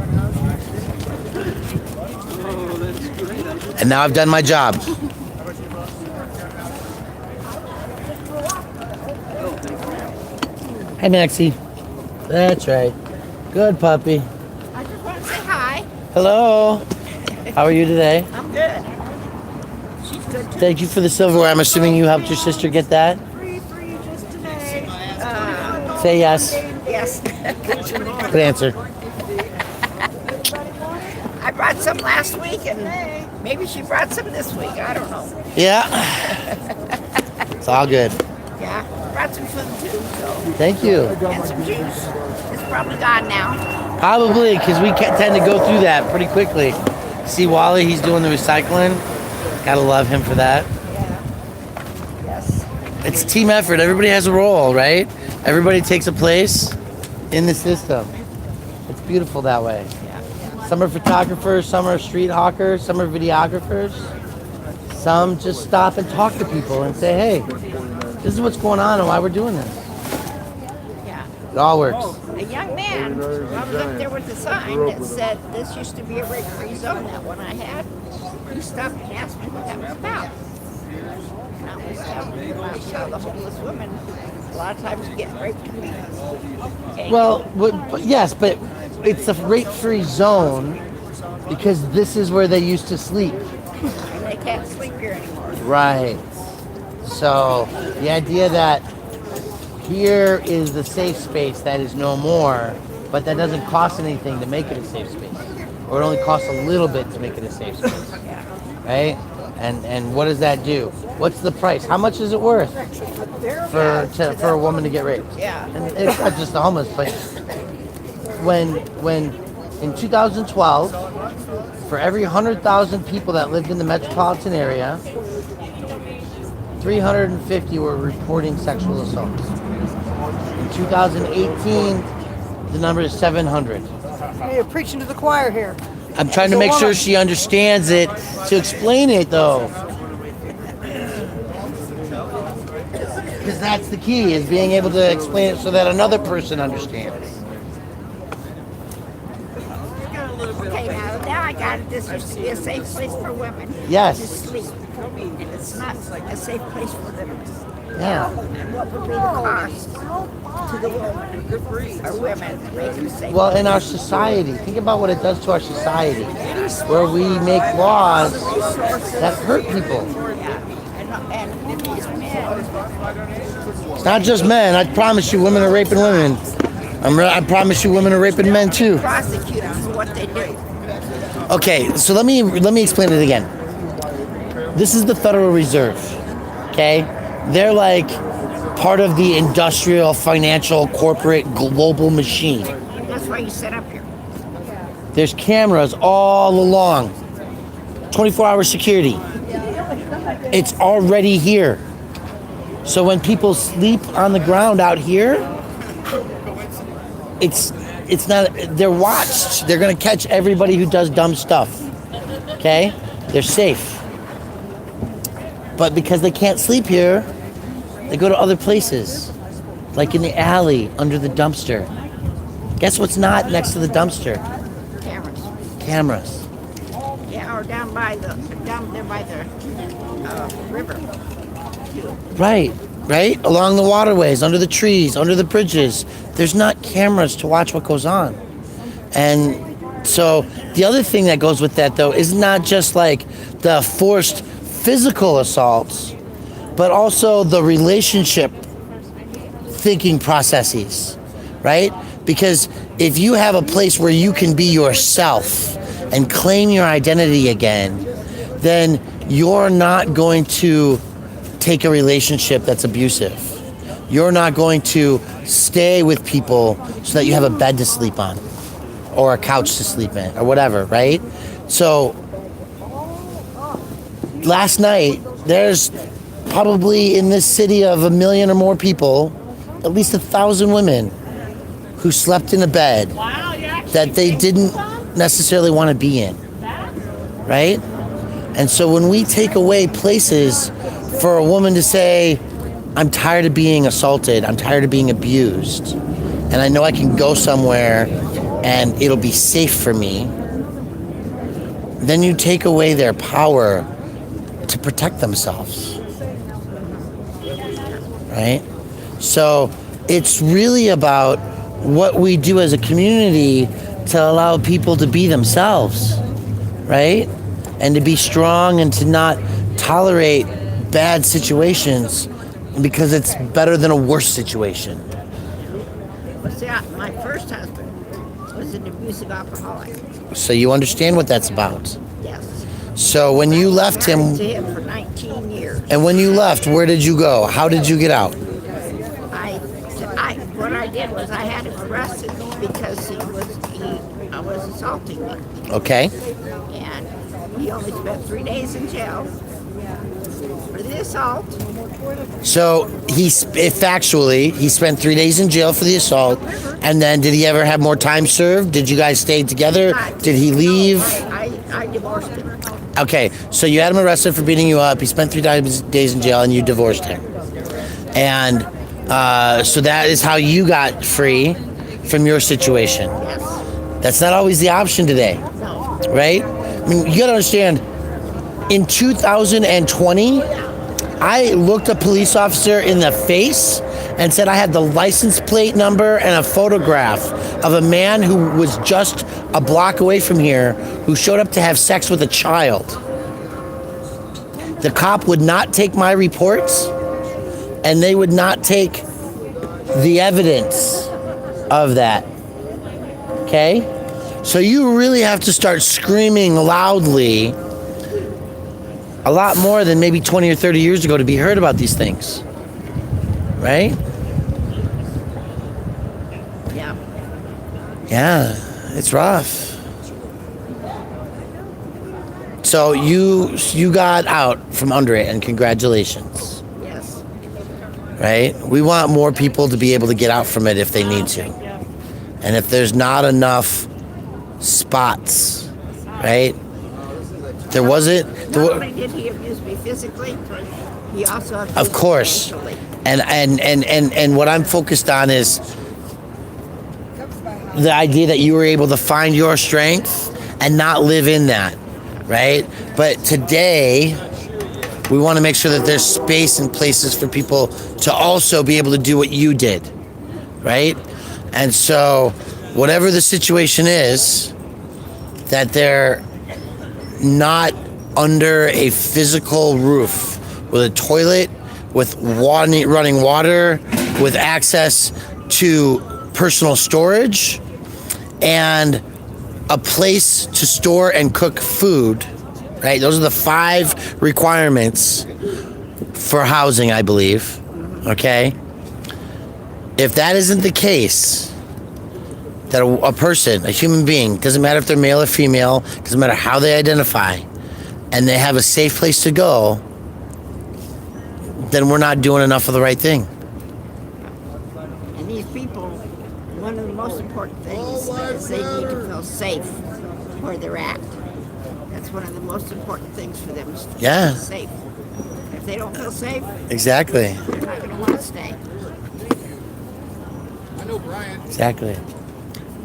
And now I've done my job. Hey, Maxie. That's right. Good puppy. I just want to say hi. Hello. How are you today? I'm good. She's good too. Thank you for the silverware. I'm assuming you helped your sister get that? Free just today. Say yes. Yes. Good answer. I brought some last week and maybe she brought some this week. I don't know. Yeah. It's all good. Yeah. Brought some food too. So. Thank you. And some juice. It's probably gone now. Probably, because we tend to go through that pretty quickly. See Wally, he's doing the recycling. Gotta love him for that. Yes. It's a team effort. Everybody has a role, right? Everybody takes a place in the system. It's beautiful that way. Some are photographers, some are street hawkers, some are videographers. Some just stop and talk to people and say, hey, this is what's going on and why we're doing this. Yeah. It all works. A young man was up there with a sign that said this used to be a rape-free zone. That one I had. He stopped and asked me what that was about. And I was I saw the homeless women a lot of times get raped. Well, yes, but it's a rape-free zone because this is where they used to sleep. And they can't sleep here anymore. Right. So the idea that here is the safe space that is no more, but that doesn't cost anything to make it a safe space. Or it only costs a little bit to make it a safe space. Right? And what does that do? What's the price? How much is it worth for a woman to get raped? Yeah. And it's not just the homeless, but when in 2012, for every 100,000 people that lived in the metropolitan area, 350 were reporting sexual assaults. In 2018, the number is 700. Hey, you're preaching to the choir here. I'm trying to make sure she understands it to explain it, though. Because that's the key, is being able to explain it so that another person understands. Okay, now I got it. This used to be a safe place for women Yes. to sleep. And it's not a safe place for them. Yeah. And what would be the cost to the woman or women to make them safe? Well, in our society, think about what it does to our society, where we make laws that hurt people. And these men, It's not just men. I promise you, women are raping women. I promise you, women are raping men too. prosecute them for what they do. Okay, so let me explain it again. This is the Federal Reserve. Okay, they're like part of the industrial, financial, corporate, global machine. That's why you set up here. There's cameras all along. 24-hour security. It's already here. So when people sleep on the ground out here, it's not, they're watched. They're gonna catch everybody who does dumb stuff. Okay? They're safe. But because they can't sleep here, they go to other places. Like in the alley, under the dumpster. Guess what's not next to the dumpster? Cameras. Cameras. Yeah, or down there by the river. Right. Along the waterways, under the trees, under the bridges. There's not cameras to watch what goes on. And so the other thing that goes with that, though, is not just like the forced physical assaults, but also the relationship thinking processes, right? Because if you have a place where you can be yourself and claim your identity again, then you're not going to take a relationship that's abusive. You're not going to stay with people so that you have a bed to sleep on or a couch to sleep in or whatever, right? So last night, there's probably in this city of 1 million or more people, at least 1,000 women who slept in a bed that they didn't necessarily want to be in, right? And so when we take away places for a woman to say, I'm tired of being assaulted, I'm tired of being abused, and I know I can go somewhere and it'll be safe for me, then you take away their power to protect themselves, right? So it's really about what we do as a community to allow people to be themselves, right? And to be strong and to not tolerate bad situations because it's better than a worse situation. Well, see, my first husband was an abusive alcoholic. So you understand what that's about. Yes. So when you left Married to him, him for 19 years. and when you left, where did you go? How did you get out? What I did was I had him arrested because he was assaulting me. Okay. And he only spent 3 days in jail for the assault. So factually, he spent 3 days in jail for the assault, and then did he ever have more time served? Did you guys stay together? Did he leave? I divorced him. Okay, so you had him arrested for beating you up. He spent 3 days in jail, and you divorced him. And so that is how you got free from your situation. Yes. That's not always the option today, right? I mean, you gotta understand, in 2020, I looked a police officer in the face and said I had the license plate number and a photograph of a man who was just a block away from here who showed up to have sex with a child. The cop would not take my reports, and they would not take the evidence of that. Okay? So you really have to start screaming loudly a lot more than maybe 20 or 30 years ago to be heard about these things. Right? Yeah. Yeah, it's rough. So you got out from under it, and congratulations. Yes. Right? We want more people to be able to get out from it if they need to. And if there's not enough spots, right? There wasn't. Not only did he abuse me physically, he also abused Of course. me mentally. And what I'm focused on is the idea that you were able to find your strength and not live in that, right? But today, we want to make sure that there's space and places for people to also be able to do what you did, right? And so, whatever the situation is, that they're not under a physical roof with a toilet, with running water, with access to personal storage, and a place to store and cook food, right? Those are the 5 requirements for housing, I believe, okay? If that isn't the case, that a person, a human being, doesn't matter if they're male or female, doesn't matter how they identify, and they have a safe place to go, then we're not doing enough of the right thing. And these people, one of the most important things is they need to feel safe where they're at. That's one of the most important things for them is to feel safe. If they don't feel safe, Exactly. they're not going to want to stay. Exactly.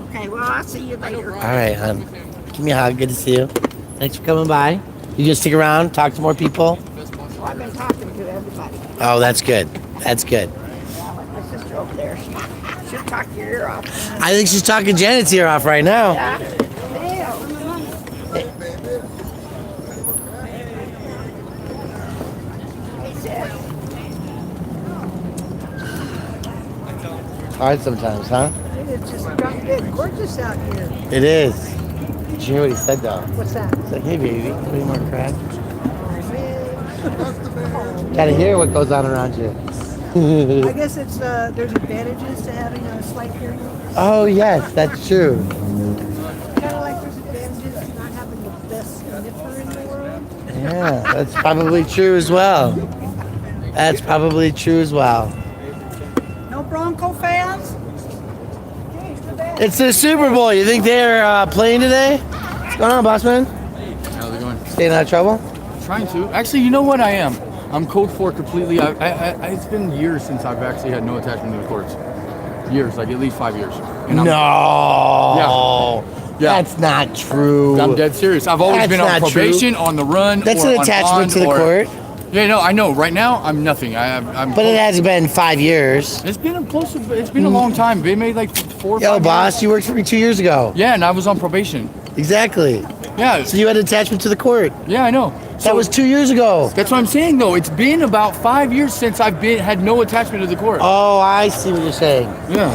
Okay, well, I'll see you later. All right, hon. Give me a hug. Good to see you. Thanks for coming by. You just stick around, talk to more people. Well, I've been talking to everybody. Oh, that's good. That's good. My sister over there, she'll talk your ear off. I think she's talking Janet's ear off right now. Yeah. Hard sometimes, huh? It's just got good, gorgeous out here. It is. Did you hear what he said, though? What's that? He's like, hey, baby, any more crack? Oh, Gotta hear what goes on around you. I guess it's there's advantages to having a slight hearing loss. Oh, yes, that's true. Kind of like there's advantages to not having the best sniffer in the world. Yeah, that's probably true as well. That's probably true as well. No Bronco fans? It's the Super Bowl. You think they're playing today? What's going on, boss man? How's it going? Staying out of trouble? Trying to. Actually, you know what I am? I'm code 4 completely. It's been years since I've actually had no attachment to the courts. Years, like at least 5 years. And No. Yeah. That's not true. I'm dead serious. I've always been on probation, on the run. That's or an on attachment bond to the or- court. Yeah, no, I know. Right now, I'm nothing. I'm. But it has been 5 years. It's been it's been a long time. They made like 4 or 5 Yo, years. boss, you worked for me 2 years ago. Yeah, and I was on probation. Exactly. Yeah. So you had attachment to the court. Yeah, I know. That was 2 years ago. That's what I'm saying, though. It's been about 5 years since I've had no attachment to the court. Oh, I see what you're saying. Yeah.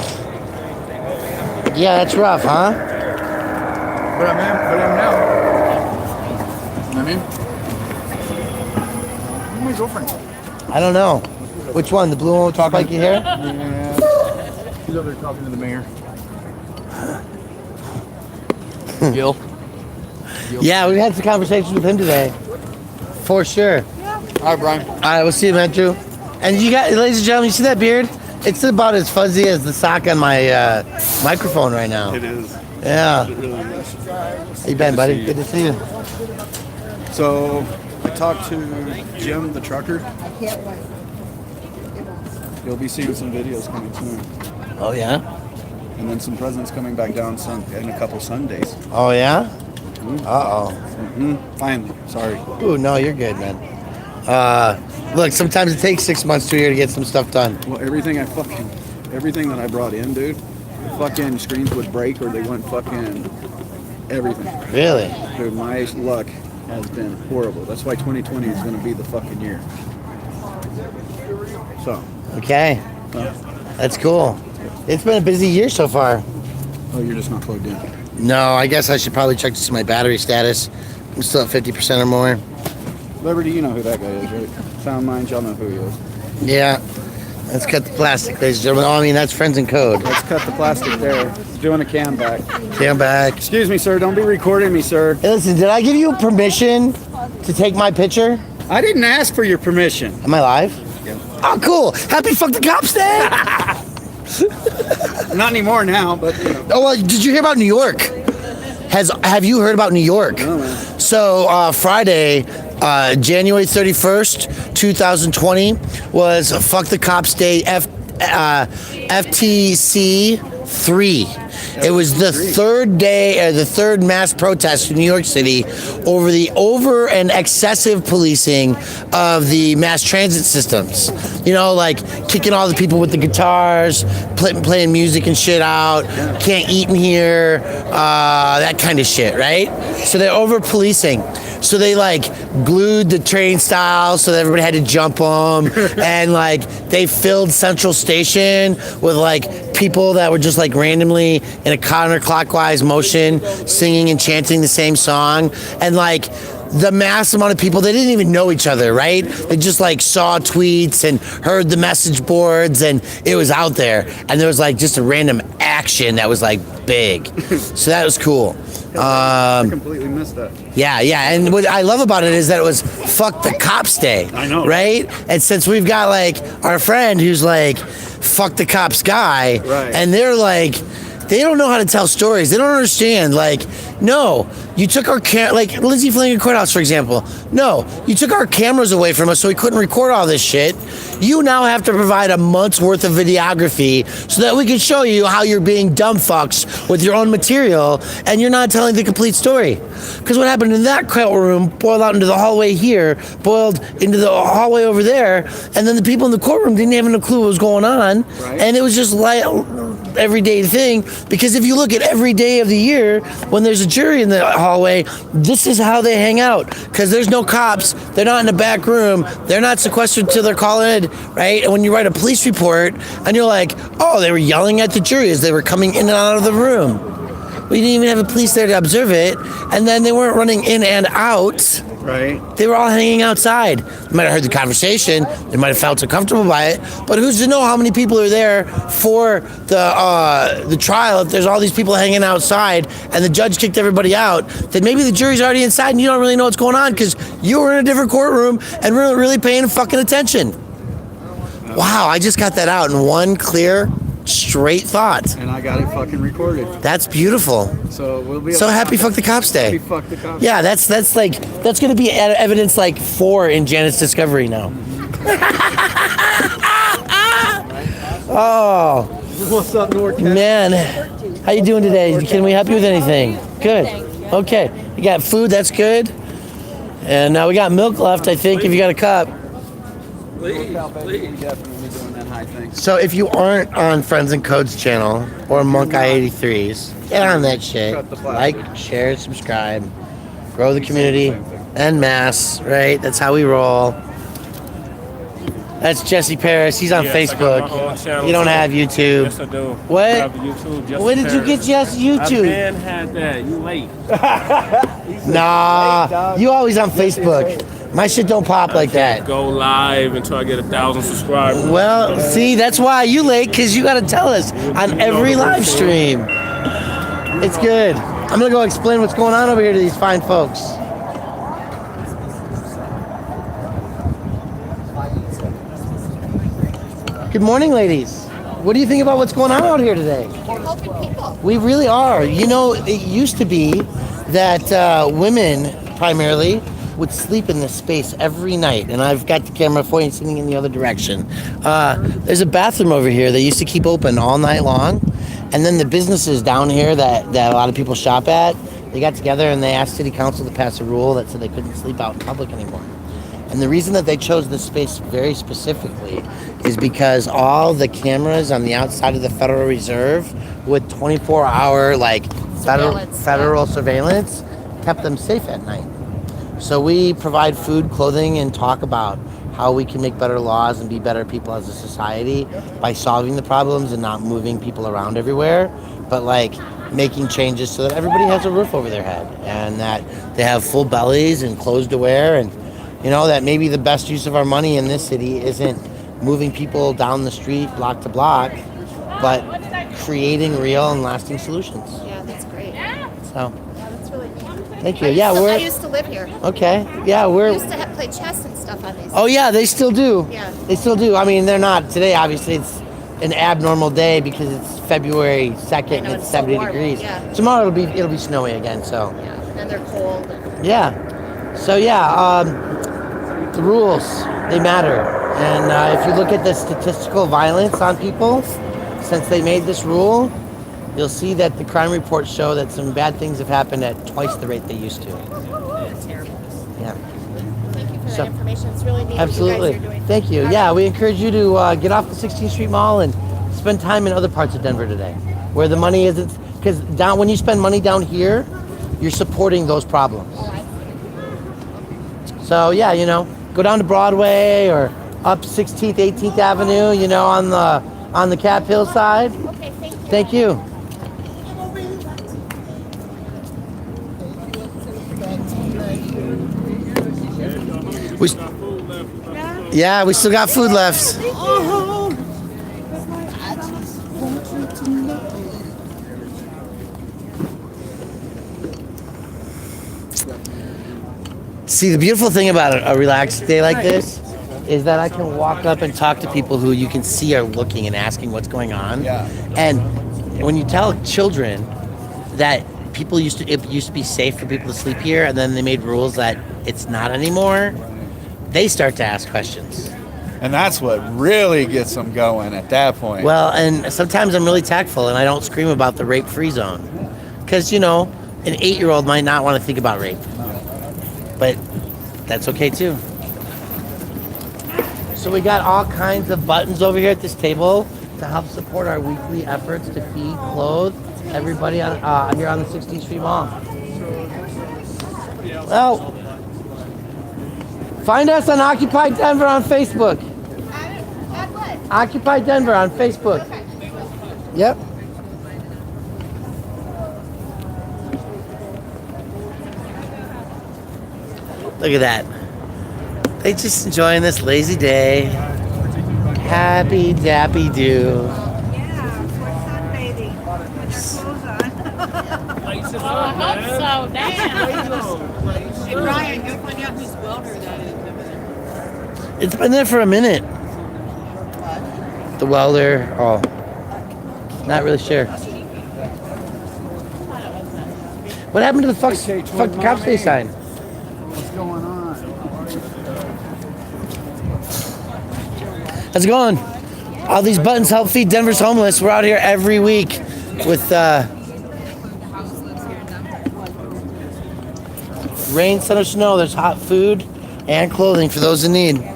Yeah, that's rough, huh? But I'm now. I mean, where's my girlfriend? I don't know. Which one? The blue one with the spiky hair? Yeah. She's over there talking to the mayor. Gil. Yeah, we had some conversations with him today. For sure. All right, Brian. All right, we'll see you, man, Drew. And you got, ladies and gentlemen, you see that beard? It's about as fuzzy as the sock on my microphone right now. It is. Yeah. It really is. How you been, buddy? Good to see you. So, I talked to Jim, the trucker. You'll be seeing some videos coming soon. Oh, yeah? And then some presents coming back down in a couple Sundays. Oh, yeah? Mm-hmm. Uh-oh. Mm-hmm. Finally. Sorry. Ooh, no, you're good, man. Look, sometimes it takes 6 months to a year to get some stuff done. Well, everything that I brought in, dude, fucking screens would break or they went fucking everything. Really? Dude, my luck has been horrible. That's why 2020 is going to be the fucking year. So. Okay. That's cool. It's been a busy year so far. Oh, you're just not plugged in. No, I guess I should probably check to see my battery status. I'm still at 50% or more. Liberty, you know who that guy is, right? Sound Minds, y'all know who he is. Yeah. Let's cut the plastic, ladies and gentlemen. Oh, I mean, that's Friends in Code. Let's cut the plastic there. He's doing a cam back. Cam back. Excuse me, sir. Don't be recording me, sir. Hey, listen, did I give you permission to take my picture? I didn't ask for your permission. Am I live? Yeah. Oh, cool. Happy Fuck the Cops Day. Not anymore now, but you know. Oh, well, did you hear about New York? Have you heard about New York? No, man. So Friday, January 31st, 2020 was Fuck the Cops Day FTC 3. It was the third day, the third mass protest in New York City over the over and excessive policing of the mass transit systems. You know, like kicking all the people with the guitars, playing music and shit out, can't eat in here, that kind of shit, right? So they're over policing. So they like glued the train style so that everybody had to jump them, and like they filled Central Station with like people that were just like randomly in a counterclockwise motion singing and chanting the same song, and like the mass amount of people, they didn't even know each other, right? They just like saw tweets and heard the message boards, and it was out there, and there was like just a random action that was like big. So that was cool. I completely missed that. Yeah, and what I love about it is that it was Fuck the Cops Day. I know. Right? And since we've got like our friend who's like Fuck the Cops guy, right. And they're like, they don't know how to tell stories. They don't understand. Like, no, you took our like Lindsay Flanagan Courthouse, for example. No, you took our cameras away from us so we couldn't record all this shit. You now have to provide a month's worth of videography so that we can show you how you're being dumb fucks with your own material and you're not telling the complete story. Because what happened in that courtroom boiled out into the hallway here, boiled into the hallway over there, and then the people in the courtroom didn't have no clue what was going on. Right. And it was just like everyday thing, because if you look at every day of the year when there's a jury in the hallway, this is how they hang out, because there's no cops, they're not in the back room, they're not sequestered till they're calling in, right? And when you write a police report and you're like, oh, they were yelling at the jury as they were coming in and out of the room. We didn't even have a police there to observe it, and then they weren't running in and out. Right. They were all hanging outside. They might have heard the conversation. They might have felt uncomfortable by it. But who's to know how many people are there for the trial? If there's all these people hanging outside and the judge kicked everybody out, then maybe the jury's already inside and you don't really know what's going on because you were in a different courtroom and weren't really paying fucking attention. Wow, I just got that out in one clear, straight thought. And I got it fucking recorded. That's beautiful. So we'll be so happy Fuck the Cops Day. Happy Fuck the Cops. Yeah, that's gonna be evidence like 4 in Janet's Discovery now. Oh, what's up, NorCal? Man, how you doing today? Can we help you with anything? Good. Okay, you got food. That's good. And now we got milk left, I think. If you got a cup. Please. Definitely doing that high thing. So if you aren't on Friends and Code's channel or Monk I-83s, get on that shit. Like, share, subscribe. grow the community, en masse, right? That's how we roll. That's Jesse Paris. He's on Yes, I got my own Facebook. channel You don't too. have YouTube. Yes, I do. What? I have YouTube, Jesse When did you Paris. get Jesse I YouTube? been had that. You late. Nah, you always on Facebook. My shit don't pop like that. Go live until I get 1,000 subscribers. Well, see, that's why you late, because you got to tell us on every live stream. It's good. I'm going to go explain what's going on over here to these fine folks. Good morning, ladies. What do you think about what's going on out here today? You're helping people. We really are. You know, it used to be that women primarily would sleep in this space every night, and I've got the camera for you sitting in the other direction. There's a bathroom over here that used to keep open all night long, and then the businesses down here that a lot of people shop at, they got together and they asked city council to pass a rule that said they couldn't sleep out in public anymore. And the reason that they chose this space very specifically is because all the cameras on the outside of the Federal Reserve with 24-hour federal surveillance kept them safe at night. So we provide food, clothing, and talk about how we can make better laws and be better people as a society by solving the problems and not moving people around everywhere, but making changes so that everybody has a roof over their head and that they have full bellies and clothes to wear, and that maybe the best use of our money in this city isn't moving people down the street block to block, but creating real and lasting solutions. Yeah, that's great. So, That's really neat. thank you. I used to live here. Okay. Yeah, We we're. used to play chess and stuff on these. Oh yeah, they still do. Yeah. They still do. I mean, they're not today. Obviously, it's an abnormal day because it's February 2nd and it's 70 degrees. Yeah. Tomorrow it'll be snowy again. So. Yeah, and they're cold. Yeah. So yeah, the rules, they matter. And if you look at the statistical violence on people since they made this rule, you'll see that the crime reports show that some bad things have happened at twice the rate they used to. That's terrible. Yeah. Thank you for that information. It's really neat Absolutely. what you guys are doing. Thank you. Yeah, we encourage you to get off the 16th Street Mall and spend time in other parts of Denver today, where the money isn't. Because when you spend money down here, you're supporting those problems. So yeah, go down to Broadway or up 16th, 18th Avenue, on the Cap Hill side. Okay, thank you. Thank you. We still got food left. See, the beautiful thing about a relaxed day like this is that I can walk up and talk to people who you can see are looking and asking what's going on. Yeah. And when you tell children that it used to be safe for people to sleep here, and then they made rules that it's not anymore, they start to ask questions. And that's what really gets them going at that point. Well, and sometimes I'm really tactful and I don't scream about the rape-free zone. Because, an 8-year-old might not want to think about rape. But that's okay too. So we got all kinds of buttons over here at this table to help support our weekly efforts to feed, clothe everybody here on the 16th Street Mall. Well, find us on Occupy Denver on Facebook. Occupy Denver on Facebook. Yep. Look at that. They just enjoying this lazy day. Happy dappy do. I hope so. Damn. Hey, Brian, go find out whose welder that is. It's been there for a minute. The welder. Oh. Not really sure. What happened to the fuck cop stay sign? What's going on? How's it going? All these buttons help feed Denver's homeless. We're out here every week with rain, sun, or snow. There's hot food and clothing for those in need.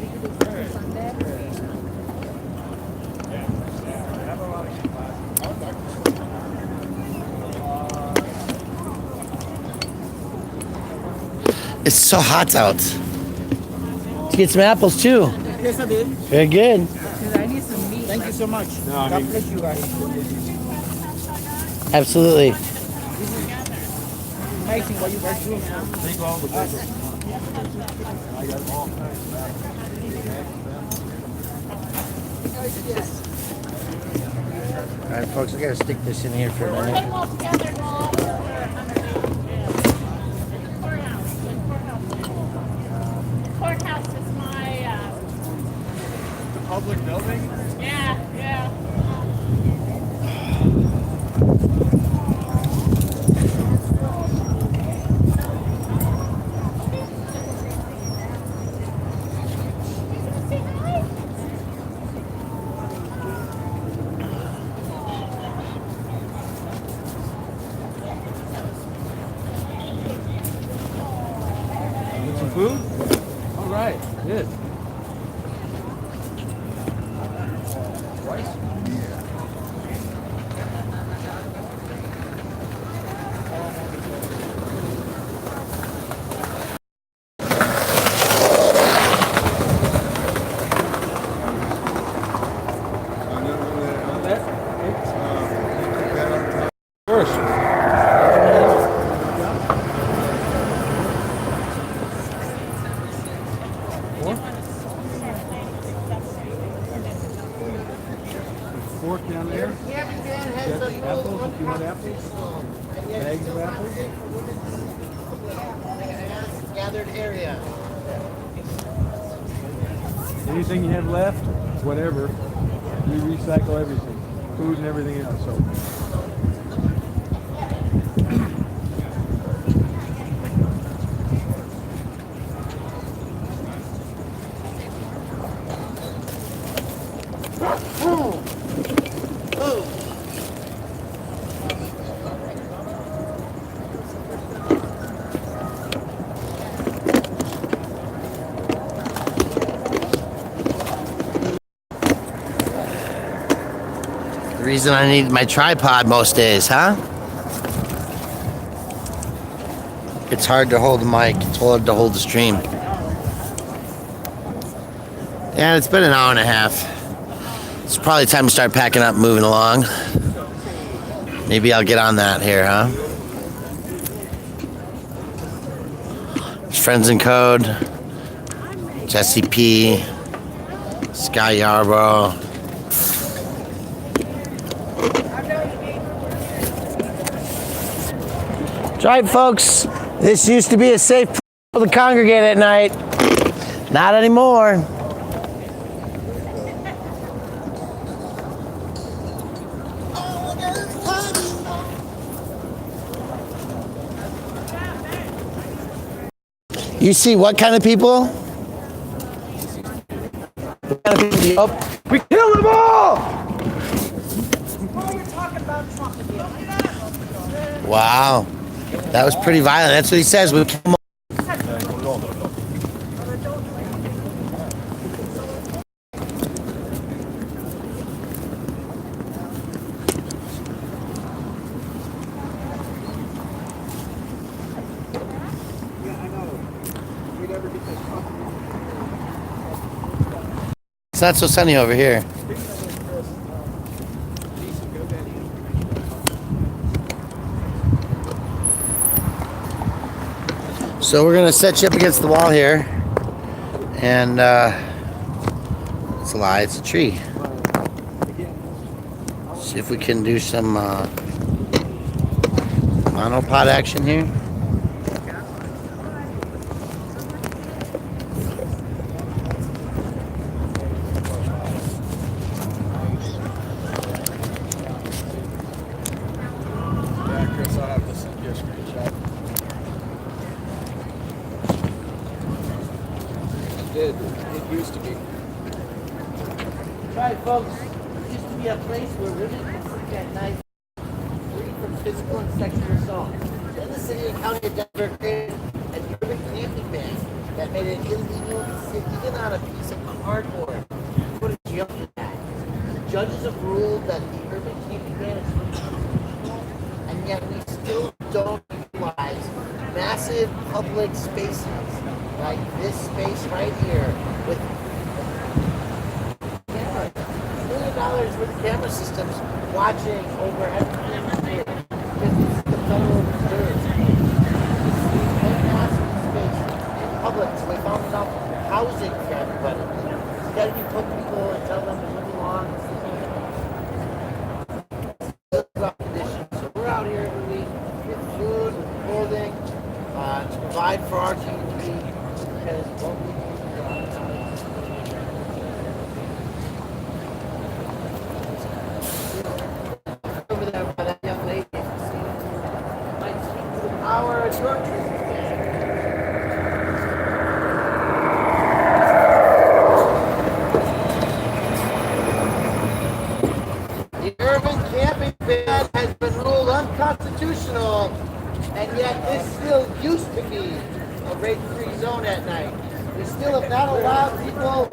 It's so hot out. Let's get some apples too. Yes, I did. Very good. I need some meat. Thank you so much. God bless you guys. Absolutely. Amazing what you guys do. Take all the All right, folks, I gotta stick this in here for a minute. Courthouse is my, The public building? yeah. Get some food? All right, good. Fork down there. Apples, if you want apples. Bags of apples. Gathered area. Anything you have left, whatever. We recycle everything. Food and everything else. So. The reason I need my tripod most days, huh? It's hard to hold the mic. It's hard to hold the stream. Yeah, it's been an hour and a half. It's probably time to start packing up and moving along. Maybe I'll get on that here, huh? Friends in Code, Jesse P, Sky Yarborough. That's right, folks. This used to be a safe place to congregate at night. Not anymore. You see what kind of people? What kind of people do you hope? We kill them all! Wow. That was pretty violent. That's what he says. We kill them all. It's not so sunny over here. So we're gonna set you up against the wall here, and it's a lie, it's a tree. See if we can do some monopod action here. It used to be. Right, folks. It used to be a place where women could sleep at night free from physical and sexual assault. Then the city and county of Denver created an urban camping ban that made it illegal to sit even on a piece of cardboard. Put in jail for that. The judges have ruled that the urban camping ban is constitutional, and yet we still don't utilize massive public spaces, like this space right here, with cameras, $1 million worth of camera systems watching over everything here. Because this is the Federal Reserve. Space in public, so we found enough housing for everybody. You gotta be put people and tell them to move along. So we're out here every week with food, with clothing, to provide for our community because what we need over there by that young lady. Might speak to the power of your truth. The urban camping ban has been ruled unconstitutional, and yet this still used to be a rape-free zone at night. We still have not allowed people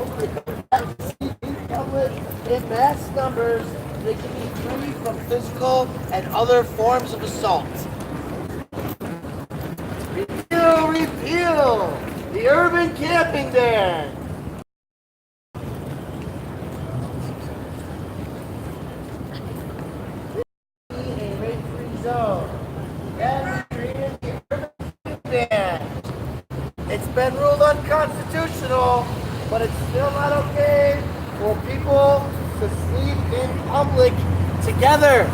to see in public in mass numbers. They can be free from physical and other forms of assault. Repeal the urban camping ban. A rape-free zone. And we created the urban camping ban. It's been ruled unconstitutional, but it's still not okay for people to sleep in public together.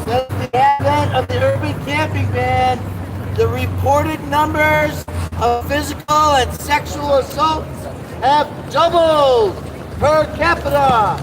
Since the advent of the urban camping ban, the reported numbers of physical and sexual assaults have doubled per capita.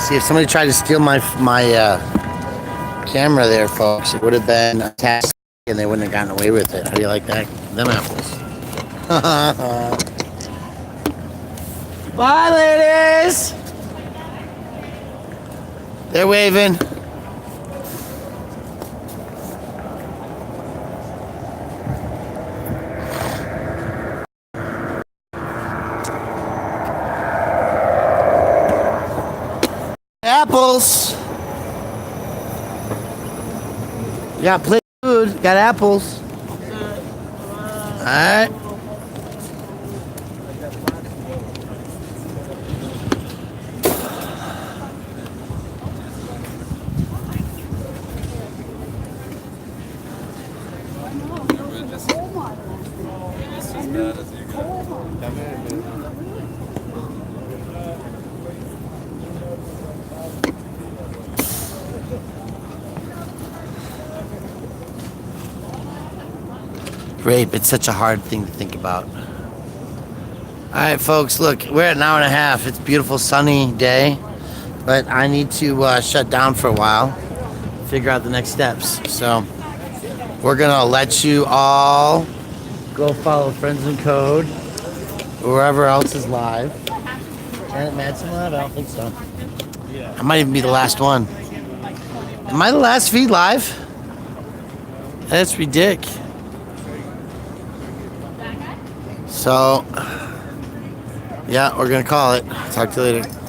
See, if somebody tried to steal my camera there, folks, it would have been attached and they wouldn't have gotten away with it. How do you like that? Them apples. Bye, ladies. They're waving. Apples. You got plenty of food. Got apples. All right. Rape, it's such a hard thing to think about. All right, folks, look, we're at an hour and a half. It's a beautiful sunny day, but I need to shut down for a while, figure out the next steps. So we're gonna let you all go follow Friends in Code, wherever else is live. Janet Madsen live? I don't think so. I might even be the last one. Am I the last feed live? That's ridiculous. So, yeah, we're gonna call it. Talk to you later.